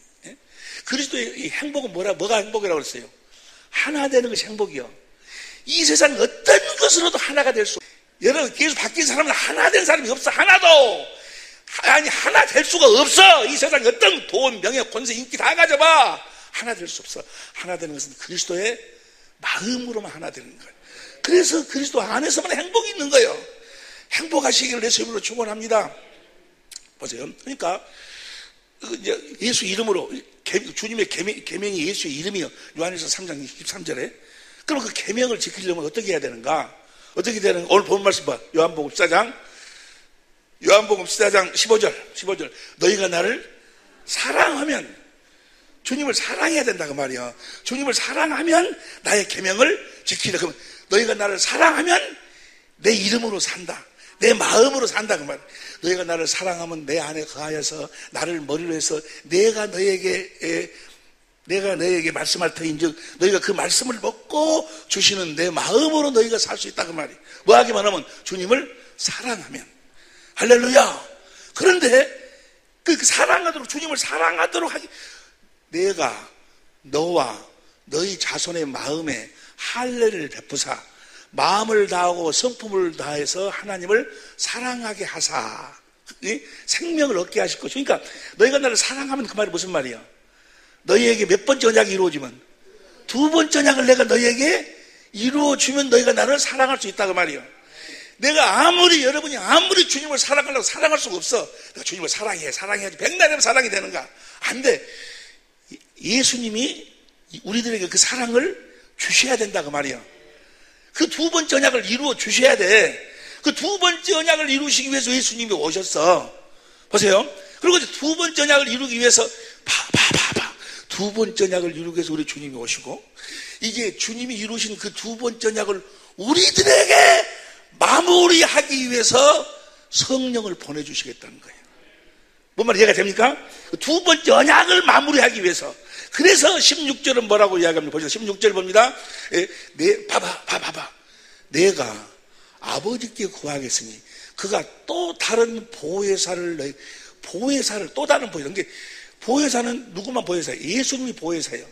[SPEAKER 1] 그리스도의 행복은 뭐가 행복이라고 그랬어요? 하나 되는 것이 행복이요. 이 세상 어떤 것으로도 하나가 될 수 없어요. 여러분 계속 바뀐 사람은 하나 된 사람이 없어. 하나도. 하나 될 수가 없어. 이 세상 어떤 돈, 명예, 권세, 인기 다 가져봐. 하나 될 수 없어. 하나 되는 것은 그리스도의 마음으로만 하나 되는 거예요. 그래서 그리스도 안에서만 행복이 있는 거예요. 행복하시기를 내 이름으로 축원합니다. 보세요. 그러니까 이제 예수 이름으로 주님의 계명이 예수의 이름이요. 요한일서 3장 23절에. 그럼 그 계명을 지키려면 어떻게 해야 되는가? 어떻게 되는가? 오늘 본 말씀 봐. 요한복음 14장 15절. 너희가 나를 사랑하면 주님을 사랑해야 된다 그 말이야. 주님을 사랑하면 나의 계명을 지키라. 그러면 너희가 나를 사랑하면 내 이름으로 산다. 내 마음으로 산다 그 말. 너희가 나를 사랑하면 내 안에 거하여서 나를 머리로 해서 내가 너희에게 말씀할 터인즉 너희가 그 말씀을 먹고 주시는 내 마음으로 너희가 살 수 있다 그 말이야. 뭐 하기만 하면 주님을 사랑하면. 할렐루야. 그런데 그 사랑하도록 주님을 사랑하도록 하기 내가 너와 너희 자손의 마음에 할례를 베푸사 마음을 다하고 성품을 다해서 하나님을 사랑하게 하사 생명을 얻게 하실 것이죠. 그러니까 너희가 나를 사랑하면 그 말이 무슨 말이야? 너희에게 몇 번째 언약이 이루어지면 두 번째 언약을 내가 너희에게 이루어주면 너희가 나를 사랑할 수 있다고 말이야. 내가 여러분이 아무리 주님을 사랑하려고 사랑할 수가 없어. 내가 주님을 사랑해야지. 백날이면 사랑이 되는가? 안 돼. 예수님이 우리들에게 그 사랑을 주셔야 된다고 말이야. 그 두 번째 언약을 이루어 주셔야 돼. 그 두 번째 언약을 이루시기 위해서 예수님이 오셨어. 보세요. 그리고 이제 두 번째 언약을 이루기 위해서 두 번째 언약을 이루기 위해서 우리 주님이 오시고 이제 주님이 이루신 그 두 번째 언약을 우리들에게 마무리하기 위해서 성령을 보내주시겠다는 거예요. 뭔 말이 이해가 됩니까? 두 번째 언약을 마무리하기 위해서. 그래서 16절은 뭐라고 이야기합니다. 보시죠. 16절 봅니다. 봐봐. 내가 아버지께 구하겠으니 그가 또 다른 보혜사를 또 다른 보혜사. 그러니까 보혜사는 누구만 보혜사예요? 예수님이 보혜사예요.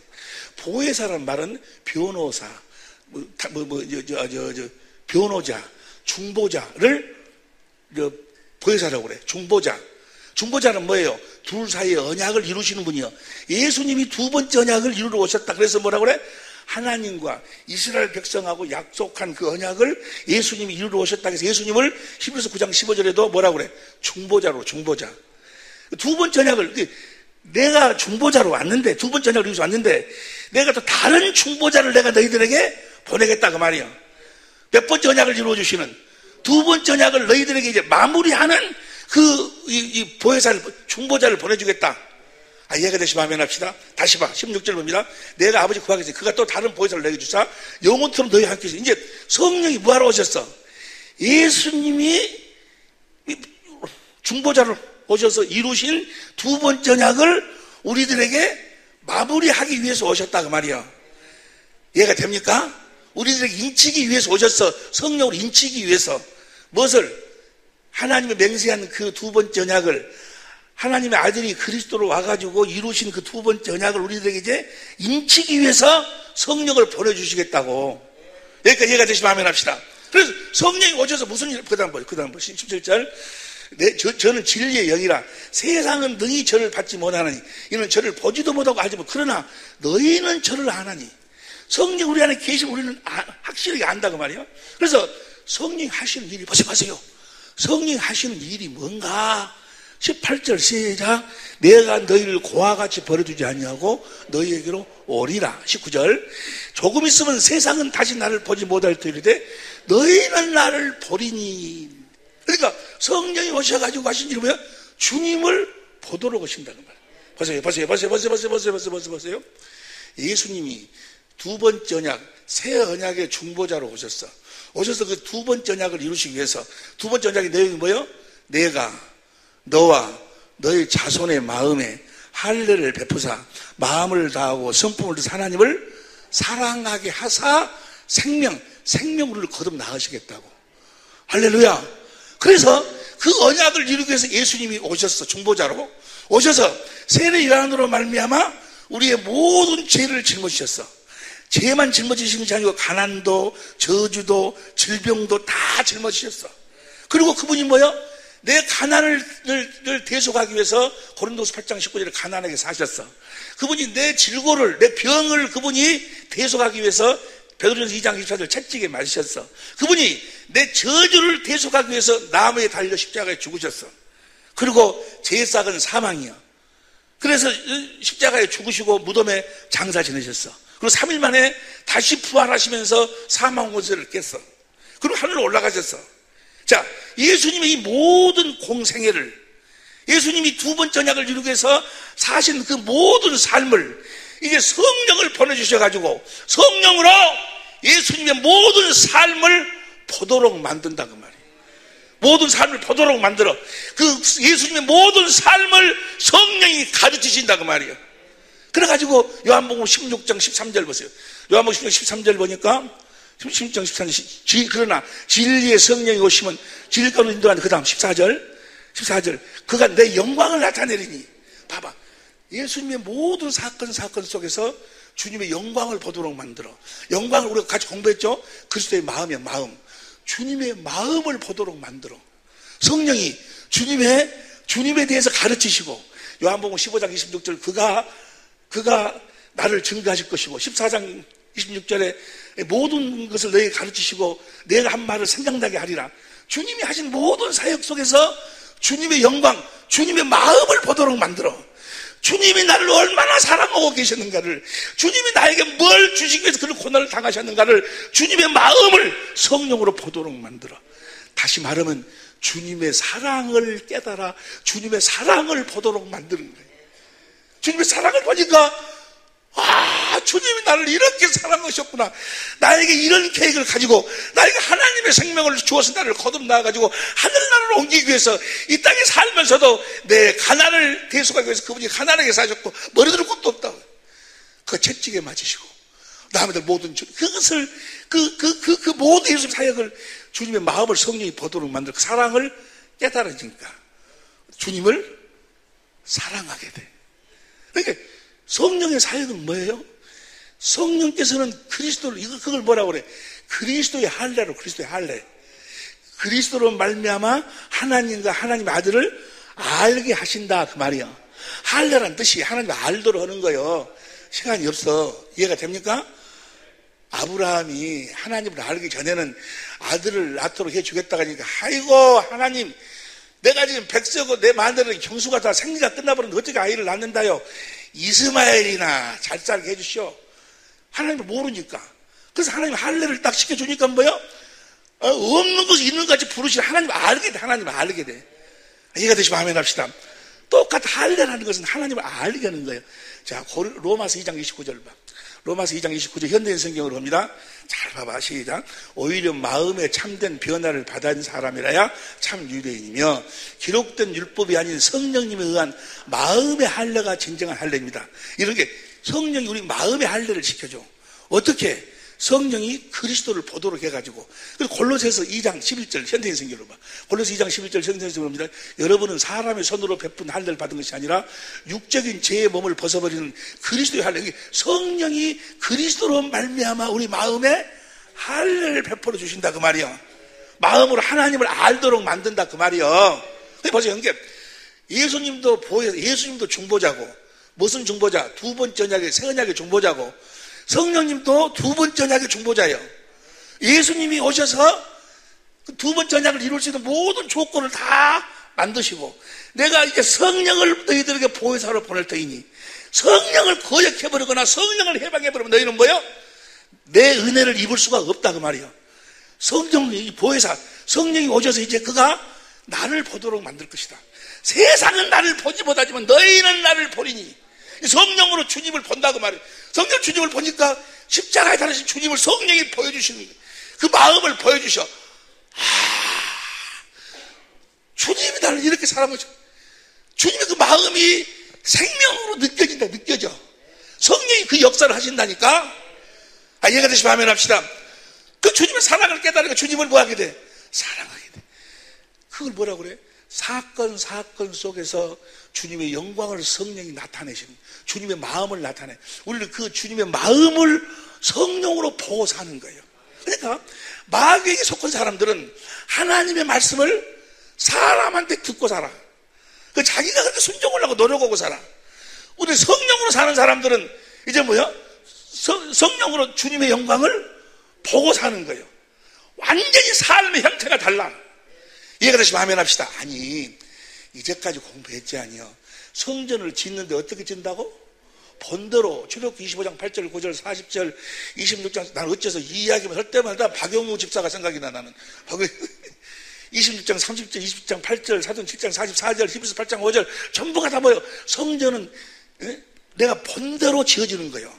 [SPEAKER 1] 보혜사라는 말은 변호사, 변호자, 중보자를 보혜사라고 그래. 중보자는 뭐예요? 둘 사이의 언약을 이루시는 분이요. 예수님이 두 번째 언약을 이루러 오셨다. 그래서 뭐라고 그래? 하나님과 이스라엘 백성하고 약속한 그 언약을 예수님이 이루러 오셨다. 그래서 예수님을 히브리서 9장 15절에도 뭐라고 그래? 중보자. 두 번째 언약을 내가 중보자로 왔는데 두 번째 언약을 이루서 왔는데 내가 또 다른 중보자를 내가 너희들에게 보내겠다 그 말이야. 몇 번째 언약을 이루어 주시는 두 번째 언약을 너희들에게 이제 마무리하는 이 보혜사를 중보자를 보내주겠다. 이해가 되시면 아멘 합시다. 다시 봐. 16절 봅니다. 내가 아버지 구하겠으니 그가 또 다른 보혜사를 내게 주사 영원토록 너희 함께 있어. 이제 성령이 뭐하러 오셨어? 예수님이 중보자로 오셔서 이루신 두 번째 언약을 우리들에게 마무리하기 위해서 오셨다 그 말이야. 이해가 됩니까? 우리들에게 인치기 위해서 오셨어. 성령으로 인치기 위해서. 무엇을? 하나님의 맹세한 그 두 번째 언약을, 하나님의 아들이 그리스도로 와가지고 이루신 그 두 번째 언약을 우리들에게 이제 인치기 위해서 성령을 보내주시겠다고. 여기까지 이해가 되시면 아멘 합시다. 그래서 성령이 오셔서 무슨 일, 그 다음 번 17절. 저는 진리의 영이라 세상은 능히 저를 받지 못하나니 이는 저를 보지도 못하고 알지 못하고 그러나 너희는 저를 아나니. 성령 우리 안에 계시면 우리는 확실하게 안다고 말이에요. 그래서 성령이 하시는 일이 보세요. 성령이 하시는 일이 뭔가? 18절 시작. 내가 너희를 고와 같이 버려두지 아니하고 너희에게로 오리라. 19절. 조금 있으면 세상은 다시 나를 보지 못할 터이르되 너희는 나를 보리니. 그러니까 성령이 오셔가지고 하신 일이 뭐야? 주님을 보도록 오신다는 말이에요. 보세요. 예수님이 두 번째 언약, 새 언약의 중보자로 오셔서 그 두 번째 언약을 이루시기 위해서 두 번째 언약의 내용이 뭐예요? 내가 너와 너의 자손의 마음에 할례를 베푸사 마음을 다하고 성품을 다해서 하나님을 사랑하게 하사 생명으로 거듭 나으시겠다고. 할렐루야. 그래서 그 언약을 이루기 위해서 예수님이 오셨어. 중보자로 오셔서 세례 요한으로 말미암아 우리의 모든 죄를 짊어지셨어. 죄만 짊어지신 것이 아니고 가난도 저주도 질병도 다 짊어지셨어. 그리고 그분이 뭐요? 내 가난을 대속하기 위해서 고린도서 8장 19절에 가난하게 사셨어. 그분이 내 질고를, 내 병을 그분이 대속하기 위해서 베드로전서 2장 24절 채찍에 맞으셨어. 그분이 내 저주를 대속하기 위해서 나무에 달려 십자가에 죽으셨어. 그리고 제싹은 사망이야. 그래서 십자가에 죽으시고 무덤에 장사 지내셨어. 그리고 3일 만에 다시 부활하시면서 사망 권세를 깼어. 그리고 하늘로 올라가셨어. 자, 예수님의 이 모든 공생애를, 예수님이 두 번째 언약을 이루기 위해서 사신 그 모든 삶을 이제 성령을 보내주셔가지고 성령으로 예수님의 모든 삶을 보도록 만든다 그 말이에요. 모든 삶을 보도록 만들어. 그 예수님의 모든 삶을 성령이 가르치신다 그 말이에요. 그래가지고 요한복음 16장 13절 보세요. 요한복음 16장 13절 보니까 16장 13절 그러나 진리의 성령이 오시면 진리 가운데 인도하는 그 다음 14절 그가 내 영광을 나타내리니. 봐봐, 예수님의 모든 사건 속에서 주님의 영광을 보도록 만들어. 영광을 우리가 같이 공부했죠. 그리스도의 마음이야. 마음. 주님의 마음을 보도록 만들어. 성령이 주님에 대해서 가르치시고 요한복음 15장 26절 그가 나를 증거하실 것이고 14장 26절에 모든 것을 너에게 가르치시고 내가 한 말을 생각나게 하리라. 주님이 하신 모든 사역 속에서 주님의 영광, 주님의 마음을 보도록 만들어. 주님이 나를 얼마나 사랑하고 계셨는가를, 주님이 나에게 뭘 주시기 위해서 그런 고난을 당하셨는가를 주님의 마음을 성령으로 보도록 만들어. 다시 말하면 주님의 사랑을 깨달아 주님의 사랑을 보도록 만드는 거예요. 주님의 사랑을 보니까 주님이 나를 이렇게 사랑하셨구나. 나에게 이런 계획을 가지고 나에게 하나님의 생명을 주어서 나를 거듭 나와가지고 하늘나라로 옮기기 위해서 이 땅에 살면서도 내 가난을 대속하기 위해서 그분이 가난하게 사셨고 머리들 곳도 없다고. 그 채찍에 맞으시고 남들 모든 그것을 그 모든 예수님 사역을 주님의 마음을 성령이 보도록 만들 그 사랑을 깨달아지니까 주님을 사랑하게 돼. 그러니까 성령의 사역은 뭐예요? 성령께서는 그리스도를 그걸 뭐라고 그래? 그리스도의 할례로. 그리스도의 할례. 그리스도로 말미암아 하나님과 하나님의 아들을 알게 하신다 그 말이야. 할례란 뜻이 하나님을 알도록 하는 거예요. 시간이 없어. 이해가 됩니까? 아브라함이 하나님을 알기 전에는 아들을 낳도록 해주겠다고 하니까 아이고 하나님 내가 지금 백세고 내 마누라는 경수가 다 생리가 끝나버렸는데 어떻게 아이를 낳는다요? 이스마엘이나 잘 살게 해주시오. 하나님을 모르니까. 그래서 하나님 할례를 딱 시켜주니까 뭐요? 없는 것을 있는 것 같이 부르시는 하나님을 알게 돼. 하나님을 알게 돼. 이해가 되시면 아멘 합시다. 똑같은 할례라는 것은 하나님을 알게 하는 거예요. 자, 로마서 2장 29절 봐. 로마서 2장 29절 현대인 성경으로 봅니다. 잘 봐봐. 시작. 오히려 마음에 참된 변화를 받은 사람이라야 참 유대인이며 기록된 율법이 아닌 성령님에 의한 마음의 할례가 진정한 할례입니다. 이런 게 성령이 우리 마음의 할례를 지켜줘. 어떻게? 성령이 그리스도를 보도록 해가지고. 그리고 골로새서 2장 11절 현대인 성경으로 봐. 골로새 2장 11절 현대인 성경으로 봅니다. 여러분은 사람의 손으로 베푼 할례를 받은 것이 아니라 육적인 죄의 몸을 벗어버리는 그리스도의 할례. 성령이 그리스도로 말미암아 우리 마음에 할례를 베풀어 주신다 그 말이야. 마음으로 하나님을 알도록 만든다 그 말이야. 보세요, 형제. 예수님도 보혜사, 예수님도 중보자고. 무슨 중보자? 두 번째 언약의 새 언약의 중보자고. 성령님도 두 번째 언약의 중보자예요. 예수님이 오셔서 그 두 번째 언약을 이룰 수 있는 모든 조건을 다 만드시고, 내가 이제 성령을 너희들에게 보혜사로 보낼 터이니 성령을 거역해버리거나 성령을 해방해버리면 너희는 뭐요? 내 은혜를 입을 수가 없다 그 말이에요. 성령이 보혜사, 성령이 오셔서 이제 그가 나를 보도록 만들 것이다. 세상은 나를 보지 못하지만 너희는 나를 보리니. 성령으로 주님을 본다고 말이에요. 성령 주님을 보니까 십자가에 달리신 주님을 성령이 보여주시는 거예요. 그 마음을 보여주셔. 주님이 나를 이렇게 사랑하죠. 주님의 그 마음이 생명으로 느껴진다, 느껴져. 성령이 그 역사를 하신다니까. 이해가 되시면 하면 합시다. 그 주님의 사랑을 깨달으니까 주님을 뭐 하게 돼? 사랑하게 돼. 그걸 뭐라고 그래? 사건 속에서 주님의 영광을 성령이 나타내시는, 주님의 마음을 나타내. 우리는 그 주님의 마음을 성령으로 보고 사는 거예요. 그러니까 마귀에게 속한 사람들은 하나님의 말씀을 사람한테 듣고 살아. 그 자기가 그렇게 순종을 하고 노력하고 살아. 우리 성령으로 사는 사람들은 이제 뭐야? 성령으로 주님의 영광을 보고 사는 거예요. 완전히 삶의 형태가 달라. 이해가 되시면 하면 합시다. 아니, 이제까지 공부했지 아니요. 성전을 짓는데 어떻게 짓는다고? 본대로 출애굽기 25장 8절 9절 40절 26장. 난 어째서 이 이야기만 할 때마다 박영우 집사가 생각이 나. 나는 26장 30절 20장 8절 사도행 7장 44절 히브리서 8장 5절 전부가 다 뭐예요? 성전은 내가 본대로 지어지는 거예요.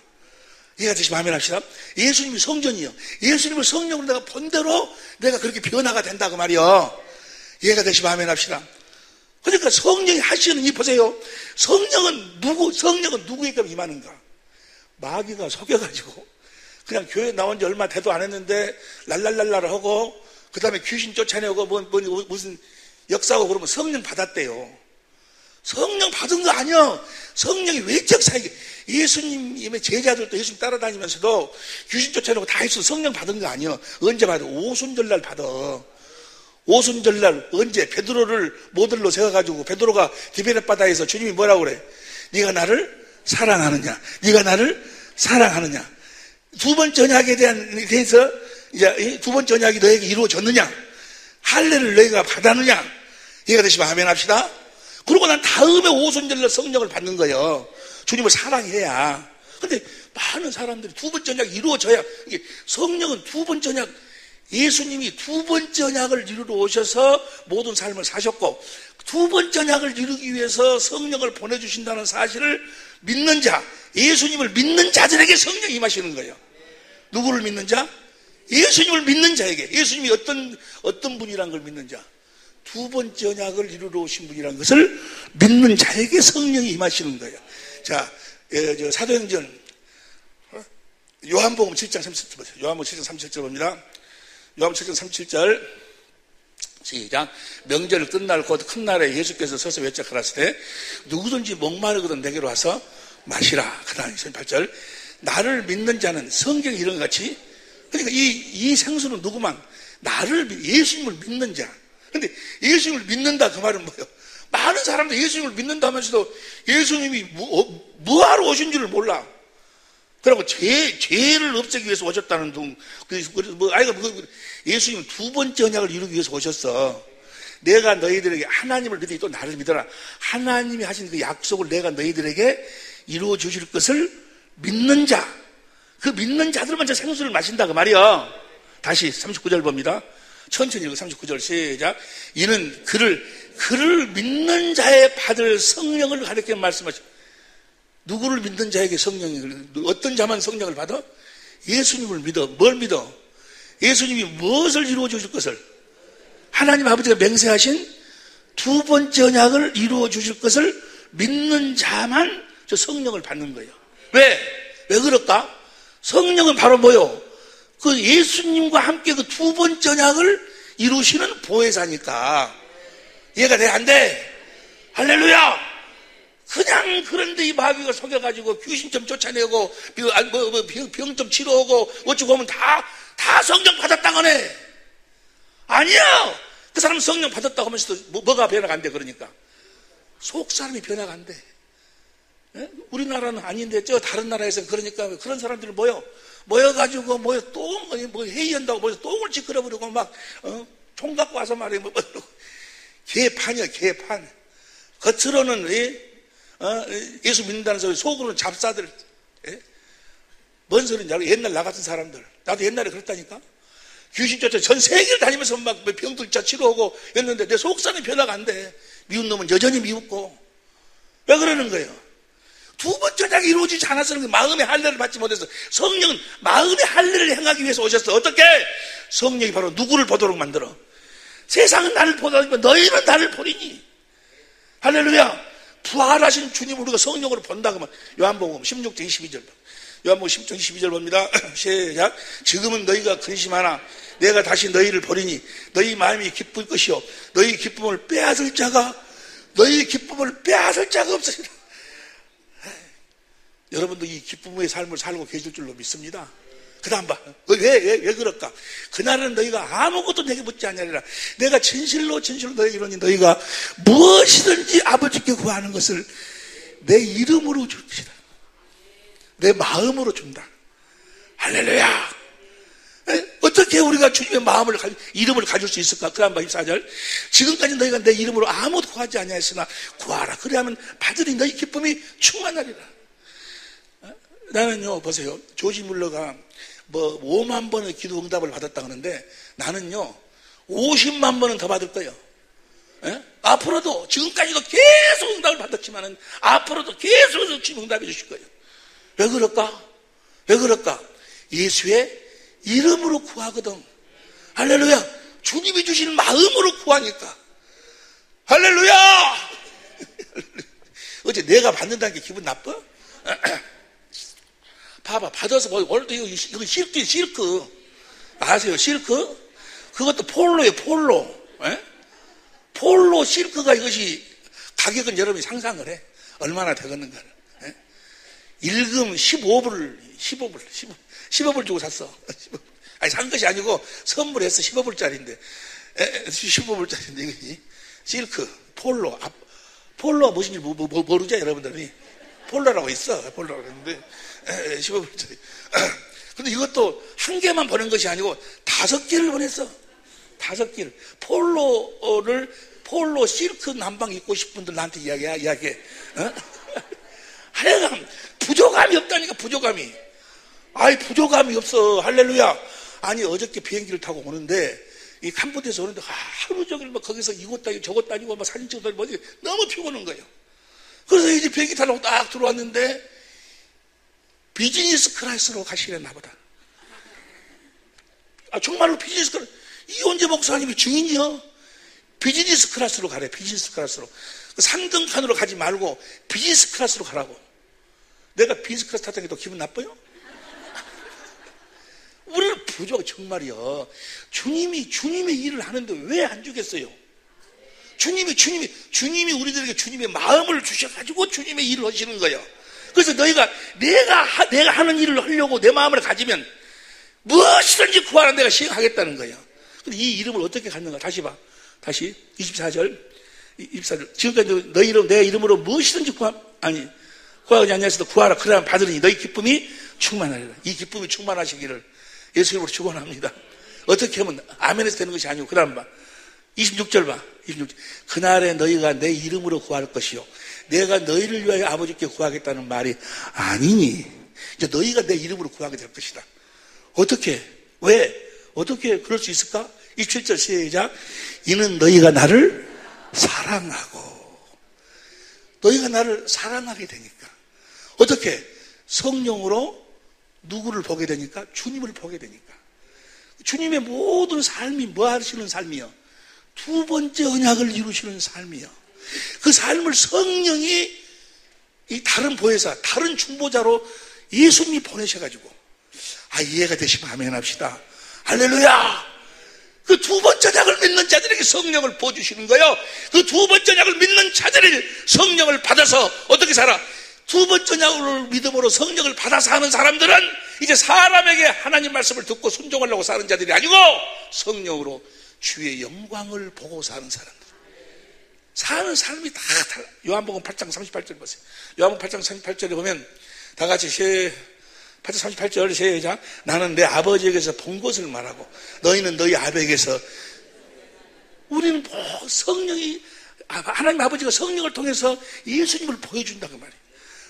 [SPEAKER 1] 이해가 되시면 하면 합시다. 예수님이 성전이요. 예수님을 성령으로 내가 본대로 내가 그렇게 변화가 된다 그 말이요. 이해가 되시면 하면 합시다. 그러니까 성령이 하시는 이 보세요. 성령은 누구에게 임하는가? 마귀가 속여가지고 그냥 교회 나온 지 얼마 돼도 안 했는데 랄랄랄랄 하고 그 다음에 귀신 쫓아내고 무슨 역사하고 그러면 성령 받았대요. 성령 받은 거 아니야. 성령이 외적 사역이. 예수님의 제자들도 예수님 따라다니면서도 귀신 쫓아내고 다 했어. 성령 받은 거 아니야. 언제 받아? 오순절날 받아. 오순절날 언제? 베드로를 모델로 세워가지고 베드로가 디베렛 바다에서 주님이 뭐라고 그래? 네가 나를 사랑하느냐? 네가 나를 사랑하느냐? 두 번째 언약에 대해서 이제 두 번째 언약이 너에게 이루어졌느냐? 할례를 너희가 받았느냐? 이해가 되시면 아멘 합시다. 그러고 난 다음에 오순절날 성령을 받는 거예요. 주님을 사랑해야. 근데 많은 사람들이 두 번째 언약이 이루어져야. 이게 성령은 두 번째 언약, 예수님이 두 번째 언약을 이루러 오셔서 모든 삶을 사셨고 두 번째 언약을 이루기 위해서 성령을 보내주신다는 사실을 믿는 자, 예수님을 믿는 자들에게 성령이 임하시는 거예요. 누구를 믿는 자? 예수님을 믿는 자에게. 예수님이 어떤 분이란 걸 믿는 자? 두 번째 언약을 이루러 오신 분이라는 것을 믿는 자에게 성령이 임하시는 거예요. 자, 사도행전 요한복음 7장 37절 보세요. 요한복음 7장 37절 봅니다. 요한복음 7장 37절 시작. 명절 끝날 곧 큰 날에 예수께서 서서 외쳐 가라사대 누구든지 목마르거든 내게로 와서 마시라. 그 다음 28절 나를 믿는 자는 성경에 이런 것 같이. 그러니까 이 생수는 누구만? 예수님을 믿는 자. 근데 예수님을 믿는다 그 말은 뭐예요? 많은 사람들 예수님을 믿는다 하면서도 예수님이 뭐하러 오신 줄을 몰라. 그리고 죄를 없애기 위해서 오셨다는 둥. 예수님은 두 번째 언약을 이루기 위해서 오셨어. 내가 너희들에게 하나님을 믿으니 또 나를 믿어라. 하나님이 하신 그 약속을 내가 너희들에게 이루어 주실 것을 믿는 자. 그 믿는 자들만 저 생수를 마신다 그 말이야. 다시 39절 봅니다. 천천히 읽어. 39절 시작. 이는 그를 믿는 자에 받을 성령을 가리키는 말씀하죠. 누구를 믿는 자에게 성령이, 어떤 자만 성령을 받아? 예수님을 믿어. 뭘 믿어? 예수님이 무엇을 이루어 주실 것을? 하나님 아버지가 맹세하신 두 번째 언약을 이루어 주실 것을 믿는 자만 저 성령을 받는 거예요. 왜 그럴까? 성령은 바로 뭐요? 그 예수님과 함께 그 두 번째 언약을 이루시는 보혜사니까. 이해가 돼? 안 돼? 할렐루야! 그냥 그런데 이 마귀가 속여가지고 귀신 좀 쫓아내고 병 좀 치료하고 어쩌고 하면 다 성령 받았다고 하네. 아니야. 그 사람은 성령 받았다고 하면서도 뭐가 변화가 안 돼. 그러니까 속 사람이 변화가 안 돼. 예? 우리나라는 아닌데 저 다른 나라에서는 그러니까 그런 사람들이 모여가지고 또 회의한다고 모여서 똥을 찌그러버리고 막 총 갖고 와서 말이야 개판이야 개판. 겉으로는 예수 믿는다는 소리, 속으로는 잡사들. 예? 뭔 소리인지 알고? 옛날 나 같은 사람들. 나도 옛날에 그랬다니까. 귀신 쫓아 전 세계를 다니면서 막 병들 치료하고 했는데 내 속사람이 변화가 안 돼. 미운 놈은 여전히 미웠고. 왜 그러는 거예요? 두 번째 언약이 이루어지지 않아서는 마음의 할례를 받지 못해서. 성령은 마음의 할례를 행하기 위해서 오셨어. 어떻게? 성령이 바로 누구를 보도록 만들어? 세상은 나를 보다니까 너희는 나를 보리니. 할렐루야. 부활하신 주님을 우리가 성령으로 본다 그러면 요한복음 16장 22절. 요한복음 16장 22절 봅니다. 시작. 지금은 너희가 근심하나 내가 다시 너희를 버리니 너희 마음이 기쁠 것이요 너희 기쁨을 빼앗을 자가 없으리라. 여러분도 이 기쁨의 삶을 살고 계실 줄로 믿습니다. 그 다음 봐. 왜 그럴까? 그날은 너희가 아무것도 내게 묻지 아니하리라. 내가 진실로 너희에게 이르노니 너희가 무엇이든지 아버지께 구하는 것을 내 이름으로 줄 것이다. 내 마음으로 준다. 할렐루야. 어떻게 우리가 주님의 이름을 가질 수 있을까? 그 다음 봐 24절. 지금까지 너희가 내 이름으로 아무것도 구하지 아니하였으나 구하라. 그래야만 받으니 너희 기쁨이 충만하리라. 나는요, 보세요. 조지 물러가 5만 번의 기도 응답을 받았다 그러는데 나는요 50만 번은 더 받을 거예요. 예? 앞으로도 지금까지도 계속 응답을 받았지만은 앞으로도 계속 주님 응답해 주실 거예요. 왜 그럴까? 예수의 이름으로 구하거든. 할렐루야. 주님이 주신 마음으로 구하니까. 할렐루야. 어째 내가 받는다는 게 기분 나빠? 봐봐, 받아서 오늘도 이거 실크 아세요? 실크? 그것도 폴로예요. 폴로 실크가 이것이 가격은 여러분이 상상을 해. 얼마나 되겠는가를. 1금 15불 주고 샀어. 아니 산 것이 아니고 선물했어. 15불짜리인데 15불짜리인데 이거지. 실크 폴로가 무엇인지 모르죠 여러분들이. 폴로라고 있어. 폴로라고 했는데 15불짜리. 근데 이것도 한 개만 보낸 것이 아니고 5개를 보냈어. 5개를. 폴로 실크 남방 입고 싶은 분들 나한테 이야기해. 하여간 부족함이 없다니까. 부족함이 없어. 할렐루야. 아니 어저께 비행기를 타고 오는데 이 캄보디아에서 오는데 하루 종일 막 거기서 이곳 다니고 저곳 다니고 막 사진 찍고 다니고 너무 피곤한 거예요. 그래서 이제 비행기 타려고 딱 들어왔는데 비즈니스 클래스로 가시려나 보다. 정말로 비즈니스 클래스. 이원재 목사님이 증인이요. 비즈니스 클래스로 가래. 비즈니스 클래스로. 3등칸으로 가지 말고 비즈니스 클래스로 가라고. 내가 비즈니스 클래스 탔다는 게 더 기분 나빠요? 우리는 부족 정말이요. 주님의 일을 하는데 왜 안 주겠어요? 주님이 우리들에게 주님의 마음을 주셔가지고 주님의 일을 하시는 거예요. 그래서 너희가 내가 하는 일을 하려고 내 마음을 가지면 무엇이든지 구하라 내가 시행하겠다는 거예요. 근데 이 이름을 어떻게 갖는가? 다시 봐. 다시 24절. 지금까지 너희 이름 내 이름으로 무엇이든지 구하지 아니하여도 구하라. 그러면 받으리니 너희 기쁨이 충만하리라. 이 기쁨이 충만하시기를 예수 이름으로 축원합니다. 어떻게 하면 아멘에서 되는 것이 아니고 그다음 봐. 26절 봐. 26절. 그날에 너희가 내 이름으로 구할 것이요 내가 너희를 위하여 아버지께 구하겠다는 말이 아니니 이제 너희가 내 이름으로 구하게 될 것이다. 어떻게? 왜? 어떻게 그럴 수 있을까? 27절 시작. 이는 너희가 나를 사랑하고 너희가 나를 사랑하게 되니까. 어떻게? 성령으로 누구를 보게 되니까? 주님을 보게 되니까. 주님의 모든 삶이 뭐 하시는 삶이요? 두 번째 언약을 이루시는 삶이요. 그 삶을 성령이 이 다른 보혜사, 다른 중보자로 예수님이 보내셔가지고, 이해가 되시면 아멘 합시다. 할렐루야! 그 두 번째 약을 믿는 자들에게 성령을 부어주시는 거예요. 그 두 번째 약을 믿는 자들이 성령을 받아서 어떻게 살아? 두 번째 약을 믿음으로 성령을 받아서 하는 사람들은 이제 사람에게 하나님 말씀을 듣고 순종하려고 사는 자들이 아니고 성령으로 주의 영광을 보고 사는 사람들. 사는 사람이 다 달라. 요한복음 8장 38절 보세요. 요한복음 8장 38절에 보면 다 같이 8장 38절 시작. 나는 내 아버지에게서 본 것을 말하고 너희는 너희 아버지에게서. 우리는 성령이, 하나님 아버지가 성령을 통해서 예수님을 보여준다고 말이에요.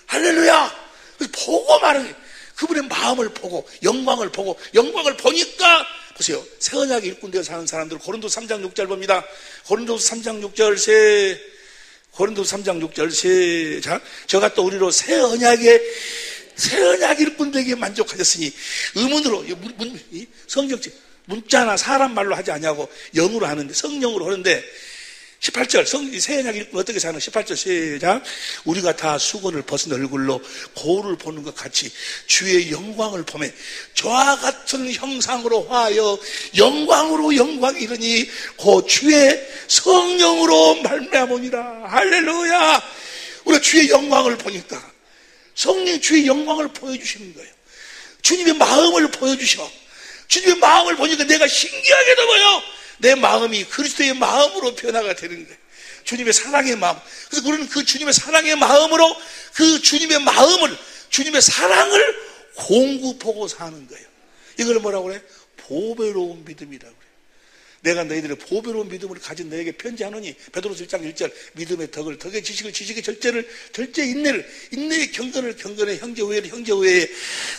[SPEAKER 1] 할렐루야! 그래서 보고 말하는 거예요. 그분의 마음을 보고 영광을 보고, 영광을 보니까 보세요. 새 언약의 일꾼되어 사는 사람들, 고린도서 3장 6절 봅니다. 고린도서 3장 6절 고린도서 3장 6절 시작. 저가 또 우리로 새 언약의 일꾼 되기에 만족하셨으니 의문으로 성경책 문자나 사람 말로 하지 아니하고 영으로 하는데, 성령으로 하는데 18절 새 언약 일꾼 어떻게 사는 18절 시작. 우리가 다 수건을 벗은 얼굴로 거울을 보는 것 같이 주의 영광을 보며 저와 같은 형상으로 화하여 영광으로 영광이 이르니 곧 주의 성령으로 말미암으니라. 할렐루야. 우리가 주의 영광을 보니까 성령이 주의 영광을 보여주시는 거예요. 주님의 마음을 보여주셔. 주님의 마음을 보니까 내가 신기하게도 보여. 내 마음이 그리스도의 마음으로 변화가 되는 거예요. 주님의 사랑의 마음. 그래서 우리는 그 주님의 사랑의 마음으로 그 주님의 마음을, 주님의 사랑을 공급하고 사는 거예요. 이걸 뭐라고 그래? 보배로운 믿음이라고 그래. 내가 너희들의 보배로운 믿음을 가진 너에게 편지하노니, 베드로서 1장 1절, 믿음의 덕을, 덕의 지식을, 지식의 절제를, 절제의 인내를, 인내의 경건을, 경건의 형제 우애를, 형제 우애의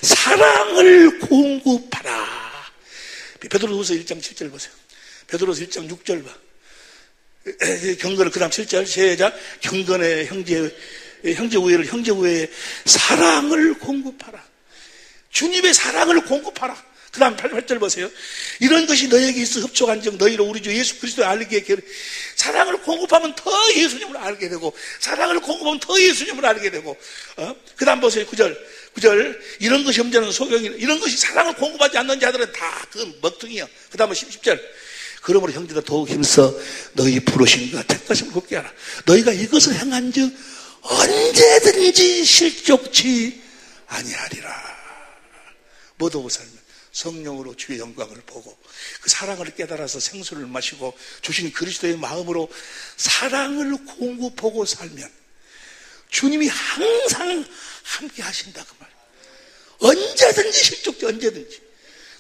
[SPEAKER 1] 사랑을 공급하라. 베드로서 1장 7절 보세요. 베드로서 1장 6절 봐. 경건을, 그 다음 7절 시작. 경건의 형제 우애를, 형제 우애의 사랑을 공급하라. 주님의 사랑을 공급하라. 그 다음 8절 보세요. 이런 것이 너에게 있어 흡족한즉 너희로 우리 주 예수 그리스도를 알게. 사랑을 공급하면 더 예수님을 알게 되고, 사랑을 공급하면 더 예수님을 알게 되고. 그 다음 보세요. 9절 이런 것이 없는 자는 소경이라. 이런 것이 사랑을 공급하지 않는 자들은 다 그 먹둥이야. 그 다음은 10절 그러므로 형제가 더욱 힘써 너희 부르신 것 택하심을 굳게 하라. 너희가 이것을 행한즉 언제든지 실족치 아니하리라. 뭐도 살면 성령으로 주의 영광을 보고 그 사랑을 깨달아서 생수를 마시고 주신 그리스도의 마음으로 사랑을 공급하고 살면 주님이 항상 함께 하신다 그 말이에요. 언제든지 실족지, 언제든지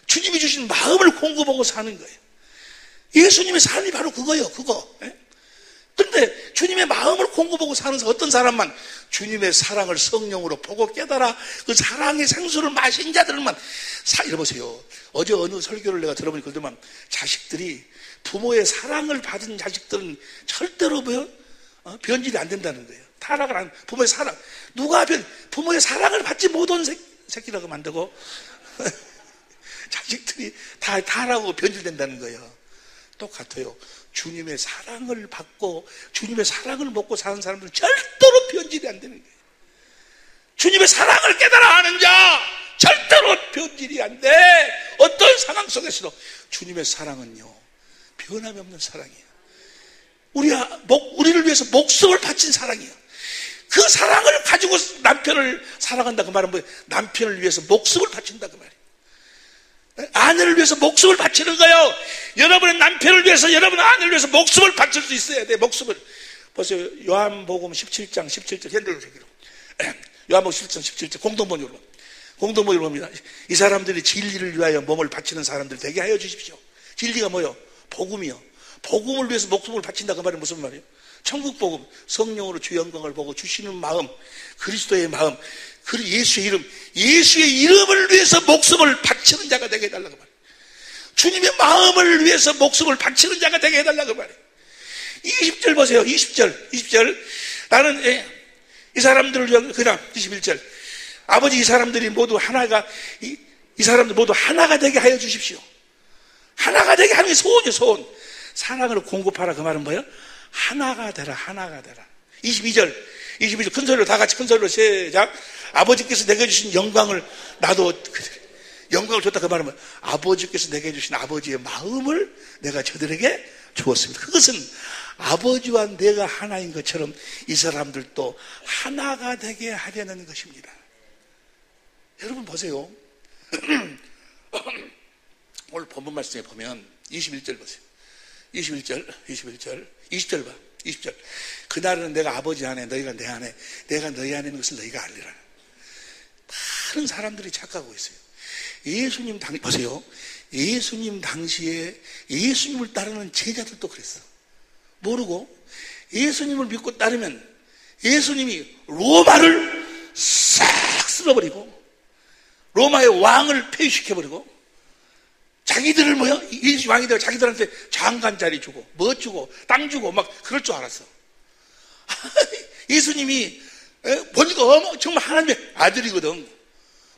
[SPEAKER 1] 주님이 주신 마음을 공급하고 사는 거예요. 예수님의 삶이 바로 그거예요. 그거. 그런데 주님의 마음을 공급하고 사는 어떤 사람만 주님의 사랑을 성령으로 보고 깨달아 그 사랑의 생수를 마신 자들만 이러보세요. 어제 어느 설교를 내가 들어보니까 그러더만 자식들이 부모의 사랑을 받은 자식들은 절대로 변질이 안 된다는 거예요. 타락을 안, 부모의 사랑. 누가 부모의 사랑을 받지 못한 새끼라고 만들고 자식들이 다 타락하고 변질된다는 거예요. 똑같아요. 주님의 사랑을 받고 주님의 사랑을 먹고 사는 사람들은 절대로 변질이 안 되는 거예요. 주님의 사랑을 깨달아 아는 자 절대로 변질이 안 돼. 어떤 상황 속에서도 주님의 사랑은요 변함이 없는 사랑이에요. 우리를 위해서 목숨을 바친 사랑이에요. 그 사랑을 가지고 남편을 사랑한다 그 말은 뭐예요? 남편을 위해서 목숨을 바친다 그 말이에요. 아내를 위해서 목숨을 바치는 거예요. 여러분의 남편을 위해서, 여러분의 아내를 위해서 목숨을 바칠 수 있어야 돼. 목숨을. 보세요. 요한복음 17장 17절 현대로 새기로. 요한복음 17장 17절 공동번역으로 봅니다. 이 사람들이 진리를 위하여 몸을 바치는 사람들 되게 하여 주십시오. 진리가 뭐요? 복음이요. 복음을 위해서 목숨을 바친다 그 말은 무슨 말이에요? 천국 복음, 성령으로 주 영광을 보고 주시는 마음, 그리스도의 마음, 그리고 예수의 이름을 위해서 목숨을 바치는 자가 되게 해달라고 말이에요. 주님의 마음을 위해서 목숨을 바치는 자가 되게 해달라고 말이에요. 20절 보세요. 20절 나는 이 사람들을 위한, 그냥 21절 아버지 이 사람들이 모두 하나가 이 사람들 모두 하나가 되게 하여 주십시오. 하나가 되게 하는 게 소원이에요. 소원. 사랑을 공급하라 그 말은 뭐예요? 하나가 되라. 22절 21절 큰 소리로 다 같이 큰 소리로 시작. 아버지께서 내게 주신 영광을 나도 영광을 줬다 그 말은 아버지께서 내게 주신 아버지의 마음을 내가 저들에게 주었습니다. 그것은 아버지와 내가 하나인 것처럼 이 사람들도 하나가 되게 하려는 것입니다. 여러분 보세요. 오늘 본문 말씀에 보면 21절 보세요. 21절 20절 봐. 20절. 그날은 내가 아버지 안에 너희가 내 안에 내가 너희 안에 있는 것을 너희가 알리라. 많은 사람들이 착각하고 있어요. 예수님 보세요. 예수님 당시에 예수님을 따르는 제자들도 그랬어. 모르고 예수님을 믿고 따르면 예수님이 로마를 싹 쓸어버리고 로마의 왕을 폐위시켜버리고 자기들을 이 왕이들 자기들한테 장관 자리 주고 뭐 주고 땅 주고 막 그럴 줄 알았어. 예수님이 보니까 정말 하나님의 아들이거든.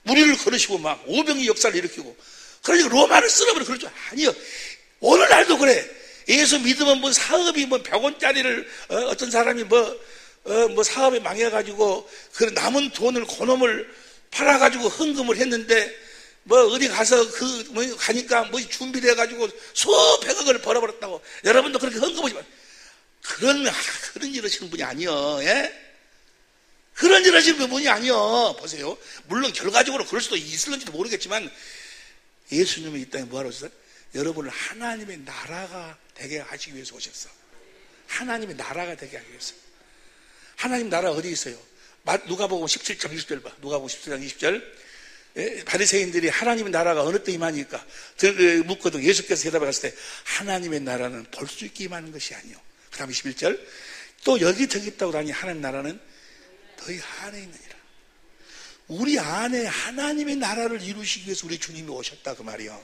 [SPEAKER 1] 무리를 걸으시고 막 오병이 역사를 일으키고 그러니까 로마를 쓸어버려. 그럴 줄 아니요. 오늘날도 그래. 예수 믿으면 뭐 사업이 뭐 100원짜리를 어떤 사람이 뭐 사업에 망해가지고 그 남은 돈을 그놈을 팔아가지고 헌금을 했는데 뭐 어디 가서 가니까 뭐 준비돼가지고 수백억을 벌어버렸다고. 여러분도 그렇게 헌금하지 마. 그런 일 하시는 분이 아니요. 예? 그런 일 하시는 분이 아니요. 보세요. 물론 결과적으로 그럴 수도 있을는지도 모르겠지만 예수님이 이 땅에 뭐하러 오셨어요? 여러분을 하나님의 나라가 되게 하시기 위해서 오셨어. 하나님의 나라가 되게 하기 위해서. 하나님 나라 어디 있어요? 누가복음 17장 20절 봐. 누가복음 17장 20절. 바리새인들이 하나님의 나라가 어느 때 임하니까 묻거든. 예수께서 대답해 갔을 때 하나님의 나라는 볼 수 있게 임하는 것이 아니요. 그 다음 21절. 또 여기저기 있다고 하니 하나님 나라는 너희 안에 있느니라. 우리 안에 하나님의 나라를 이루시기 위해서 우리 주님이 오셨다 그 말이요.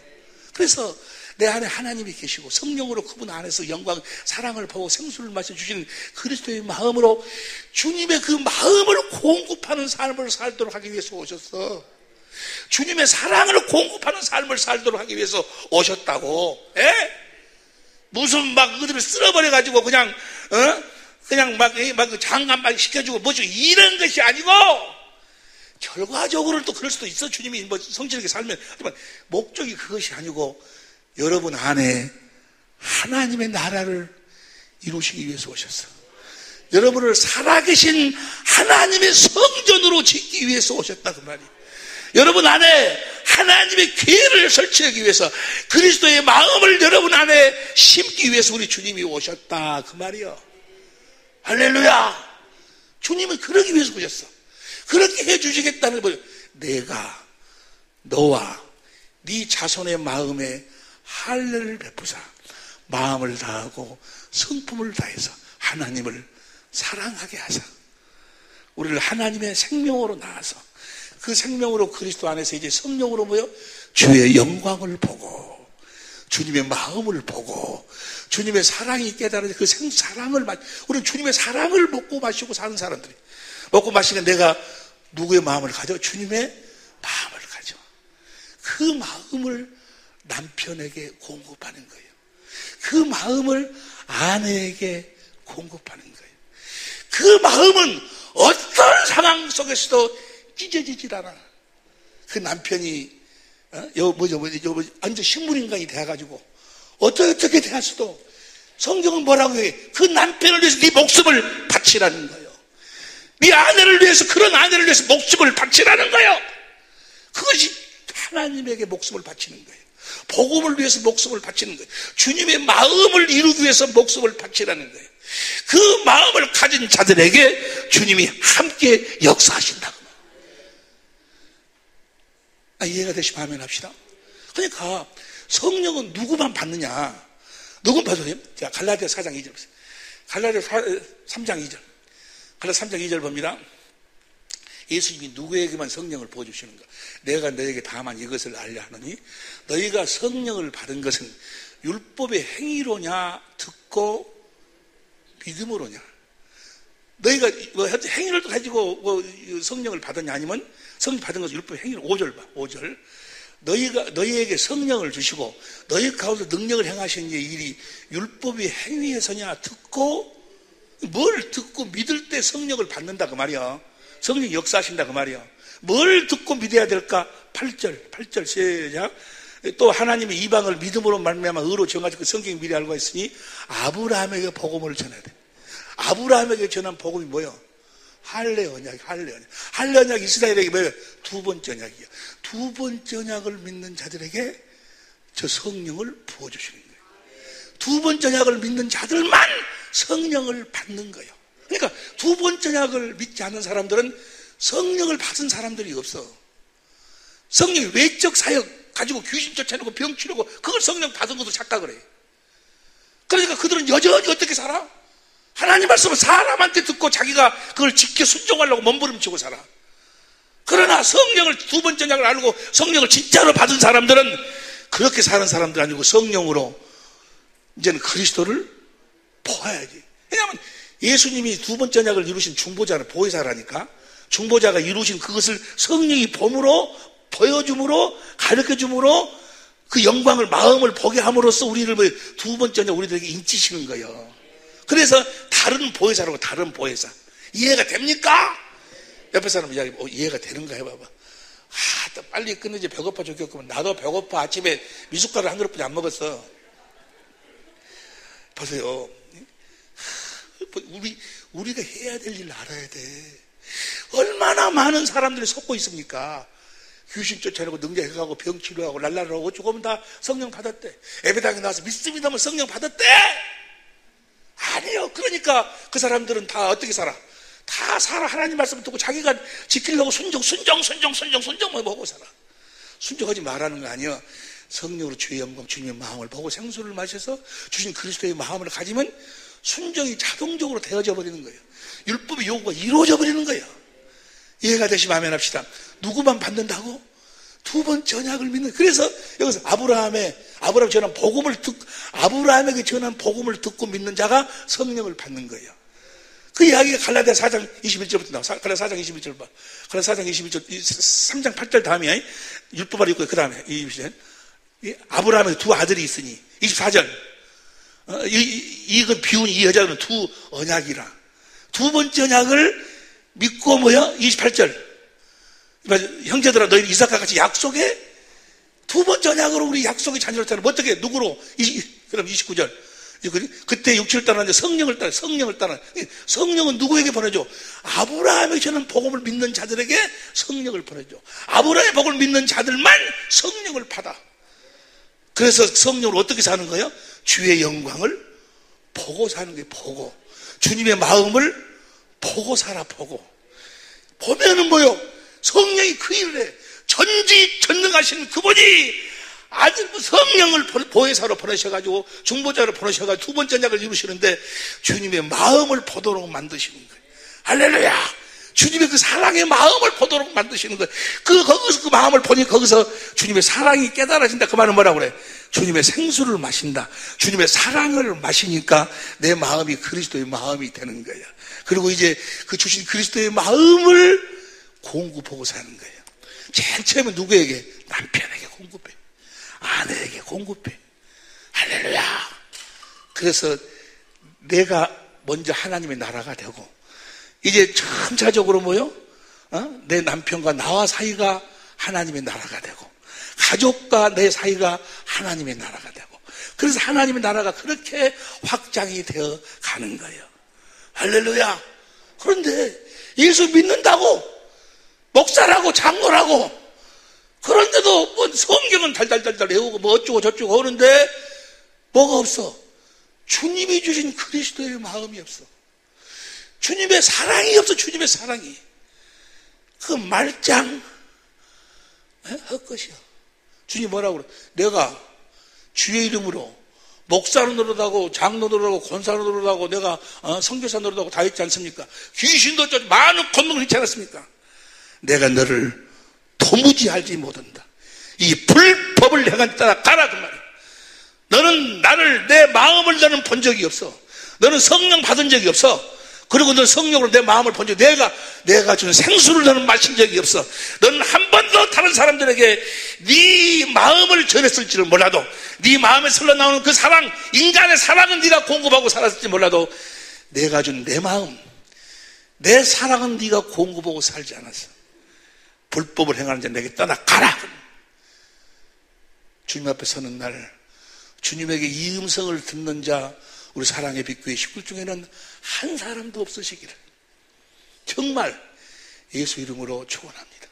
[SPEAKER 1] 그래서 내 안에 하나님이 계시고 성령으로 그분 안에서 영광 사랑을 보고 생수를 마셔주시는 그리스도의 마음으로 주님의 그 마음을 공급하는 삶을 살도록 하기 위해서 오셨어. 주님의 사랑을 공급하는 삶을 살도록 하기 위해서 오셨다고. 예? 무슨 막 그들을 쓸어버려가지고 그냥 막 장관만 시켜주고 뭐죠 이런 것이 아니고 결과적으로는 또 그럴 수도 있어. 주님이 뭐 성실하게 살면. 하지만 목적이 그것이 아니고 여러분 안에 하나님의 나라를 이루시기 위해서 오셨어. 여러분을 살아계신 하나님의 성전으로 짓기 위해서 오셨다 그 말이에요. 여러분 안에 하나님의 계를 설치하기 위해서 그리스도의 마음을 여러분 안에 심기 위해서 우리 주님이 오셨다 그 말이요. 할렐루야. 주님은 그러기 위해서 오셨어. 그렇게 해주시겠다는 거예요. 내가 너와 네 자손의 마음에 할례를 베푸사 마음을 다하고 성품을 다해서 하나님을 사랑하게 하사 우리를 하나님의 생명으로 낳아서 그 생명으로 그리스도 안에서 이제 성령으로 주의 영광을 보고 주님의 마음을 보고 주님의 사랑이 깨달은 그 사랑을 우리는 주님의 사랑을 먹고 마시고 사는 사람들이 먹고 마시는 내가 누구의 마음을 가져? 주님의 마음을 가져. 그 마음을 남편에게 공급하는 거예요. 그 마음을 아내에게 공급하는 거예요. 그 마음은 어떤 상황 속에서도 찢어지질 않아. 그 남편이 완전 식물인간이 돼가지고 어떻게 대하서도 성경은 뭐라고 해? 그 남편을 위해서 네 목숨을 바치라는 거예요. 네 아내를 위해서 그런 아내를 위해서 목숨을 바치라는 거예요. 그것이 하나님에게 목숨을 바치는 거예요. 복음을 위해서 목숨을 바치는 거예요. 주님의 마음을 이루기 위해서 목숨을 바치라는 거예요. 그 마음을 가진 자들에게 주님이 함께 역사하신다고. 이해가 되시면 아멘 합시다. 그러니까 성령은 누구만 받느냐? 누구만 받으세요? 자, 갈라디아 4장 2절 보세요. 갈라디아 3장 2절. 갈라디아 3장 2절 봅니다. 예수님이 누구에게만 성령을 부어주시는가? 내가 너에게 다만 이것을 알려 하느니 너희가 성령을 받은 것은 율법의 행위로냐 듣고 믿음으로냐? 너희가 행위를 가지고 성령을 받았냐 아니면 성령 받은 것은 율법의 행위로 5절 봐. 5절. 너희에게 성령을 주시고 너희 가운데 능력을 행하시는 일이 율법의 행위에서냐 듣고 뭘 듣고 믿을 때 성령을 받는다 그 말이야. 성령이 역사하신다 그 말이야. 뭘 듣고 믿어야 될까? 8절 시작. 또 하나님의 이방을 믿음으로 말미암아 의로 정하지 그 성경이 미리 알고 있으니 아브라함에게 복음을 전해야 돼. 아브라함에게 전한 복음이 뭐야? 할례 언약. 할례 언약 이스라엘에게 뭐예요? 두 번째 언약이야. 두 번째 언약을 믿는 자들에게 저 성령을 부어주시는 거예요. 두 번째 언약을 믿는 자들만 성령을 받는 거예요. 그러니까 두 번째 언약을 믿지 않는 사람들은 성령을 받은 사람들이 없어. 성령의 외적 사역 가지고 귀신 쫓아내고 병 치료고 그걸 성령 받은 것도 착각을 해. 그러니까 그들은 여전히 어떻게 살아? 하나님 말씀을 사람한테 듣고 자기가 그걸 지켜 순종하려고 몸부림치고 살아. 그러나 성령을 두 번째 언약을 알고 성령을 진짜로 받은 사람들은 그렇게 사는 사람들 아니고 성령으로 이제는 그리스도를 보아야지. 왜냐하면 예수님이 두 번째 언약을 이루신 중보자는 보혜사라니까. 중보자가 이루신 그것을 성령이 봄으로 보여줌으로 가르쳐줌으로 그 영광을 마음을 보게 함으로써 우리를 두 번째 언약 우리들에게 인치시는 거예요. 그래서 다른 보혜사라고 다른 보혜사. 이해가 됩니까? 옆에 사람 이야기 이해가 되는가 해봐봐. 또 빨리 끊으지 배고파 죽겠구만. 나도 배고파. 아침에 미숫가루 한 그릇뿐이 안 먹었어. 보세요. 우리가 해야 될 일을 알아야 돼. 얼마나 많은 사람들이 속고 있습니까? 귀신 쫓아내고 능력해가고 병 치료하고 랄랄하고 죽으면 다 성령 받았대. 예배당에 나와서 믿습니다 하면 성령 받았대. 아니요. 그러니까 그 사람들은 다 어떻게 살아? 다 살아. 하나님 말씀을 듣고 자기가 지키려고 순종만 보고 살아. 순종하지 말라는 거 아니야. 성령으로 주의 영광 주님의 마음을 보고 생수를 마셔서 주신 그리스도의 마음을 가지면 순종이 자동적으로 되어져 버리는 거예요. 율법의 요구가 이루어져 버리는 거예요. 이해가 되시면 아멘 합시다. 누구만 받는다고? 두 번째 언약을 믿는. 그래서 여기서 아브라함에게 전한 복음을 듣고 믿는 자가 성령을 받는 거예요. 그 이야기가 갈라디아 4장 21절부터 나와. 갈라디아 4장 21절 봐. 갈라디아 4장 21절 3장 8절 다음이야. 율법을 읽고 그 다음에 아브라함의 두 아들이 있으니 24절. 이건 비운 이 여자는 두 언약이라. 두 번째 언약을 믿고 28절. 형제들아 너희 이삭과 같이 약속에 두 번째 언약으로 우리 약속의 자녀를 따르면 어떻게 누구로? 그럼 29절. 그때 육체를 따르는데 성령을 따라. 성령은 누구에게 보내줘? 아브라함의 전한 복음을 믿는 자들에게 성령을 보내줘. 아브라함의 복음을 믿는 자들만 성령을 받아. 그래서 성령으로 어떻게 사는 거예요? 주의 영광을 보고 사는 거예요. 보고. 주님의 마음을 보고 살아. 보고. 보면은 뭐요? 성령이 그 일을 해. 전지전능하신 그분이 아주 성령을 보혜사로 보내셔가지고 중보자로 보내셔가지고 두 번째 언약을 이루시는데 주님의 마음을 보도록 만드시는 거예요. 할렐루야. 주님의 그 사랑의 마음을 보도록 만드시는 거예요. 거기서 그 마음을 보니 거기서 주님의 사랑이 깨달아진다. 그 말은 뭐라고 그래? 주님의 생수를 마신다. 주님의 사랑을 마시니까 내 마음이 그리스도의 마음이 되는 거예요. 그리고 이제 그 주신 그리스도의 마음을 공급하고 사는 거예요. 제일 처음에 누구에게? 남편에게 공급해. 아내에게 공급해. 할렐루야. 그래서 내가 먼저 하나님의 나라가 되고 이제 점차적으로 뭐요? 내 남편과 나와 사이가 하나님의 나라가 되고 가족과 내 사이가 하나님의 나라가 되고 그래서 하나님의 나라가 그렇게 확장이 되어 가는 거예요. 할렐루야. 그런데 예수 믿는다고 목사라고 장로라고 그런데도 뭐 성경은 달달달달 외우고 뭐 어쩌고 저쩌고 하는데 뭐가 없어? 주님이 주신 그리스도의 마음이 없어. 주님의 사랑이 없어. 주님의 사랑이. 그 말짱 헛것이야. 주님 뭐라고 그래? 내가 주의 이름으로 목사 노릇하고 장로 노릇하고 권사 노릇하고 내가 선교사 노릇하고 다 했지 않습니까? 귀신도 쫓아 많은 권능을 했지 않았습니까? 내가 너를 도무지 알지 못한다. 이 불법을 행한 따라 가라 그 말이야. 너는 나를 내 마음을 너는 본 적이 없어. 너는 성령 받은 적이 없어. 그리고 너는 성령으로 내 마음을 본 적이 내가 준 생수를 너는 마신 적이 없어. 너는 한 번도 다른 사람들에게 네 마음을 전했을지는 몰라도 네 마음에 흘러나오는 그 사랑 인간의 사랑은 네가 공급하고 살았을지 몰라도 내가 준 내 마음, 내 사랑은 네가 공급하고 살지 않았어. 불법을 행하는 자 내게 떠나가라. 주님 앞에 서는 날 주님에게 이 음성을 듣는 자 우리 사랑의 빛교회 식구 중에는 한 사람도 없으시기를 정말 예수 이름으로 축원합니다.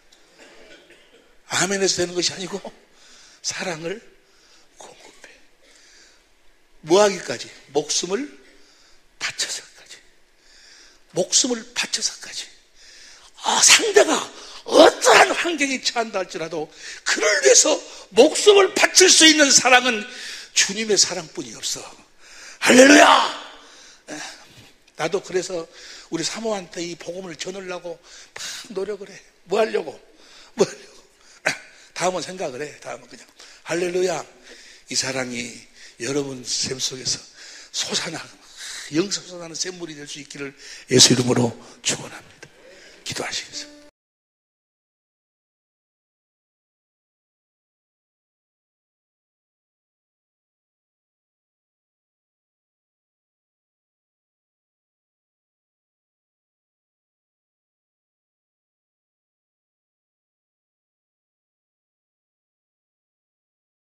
[SPEAKER 1] 아멘에서 되는 것이 아니고 사랑을 공급해. 뭐하기까지? 목숨을 바쳐서까지. 목숨을 바쳐서까지. 상대가 어떠한 환경에 처한다 할지라도 그를 위해서 목숨을 바칠 수 있는 사랑은 주님의 사랑뿐이 없어. 할렐루야! 나도 그래서 우리 사모한테 이 복음을 전하려고 막 노력을 해. 뭐 하려고? 다음은 생각을 해. 다음은 그냥 할렐루야. 이 사랑이 여러분 삶 속에서 영서 솟아나는 샘물이 될 수 있기를 예수 이름으로 축원합니다. 기도하시겠습니다.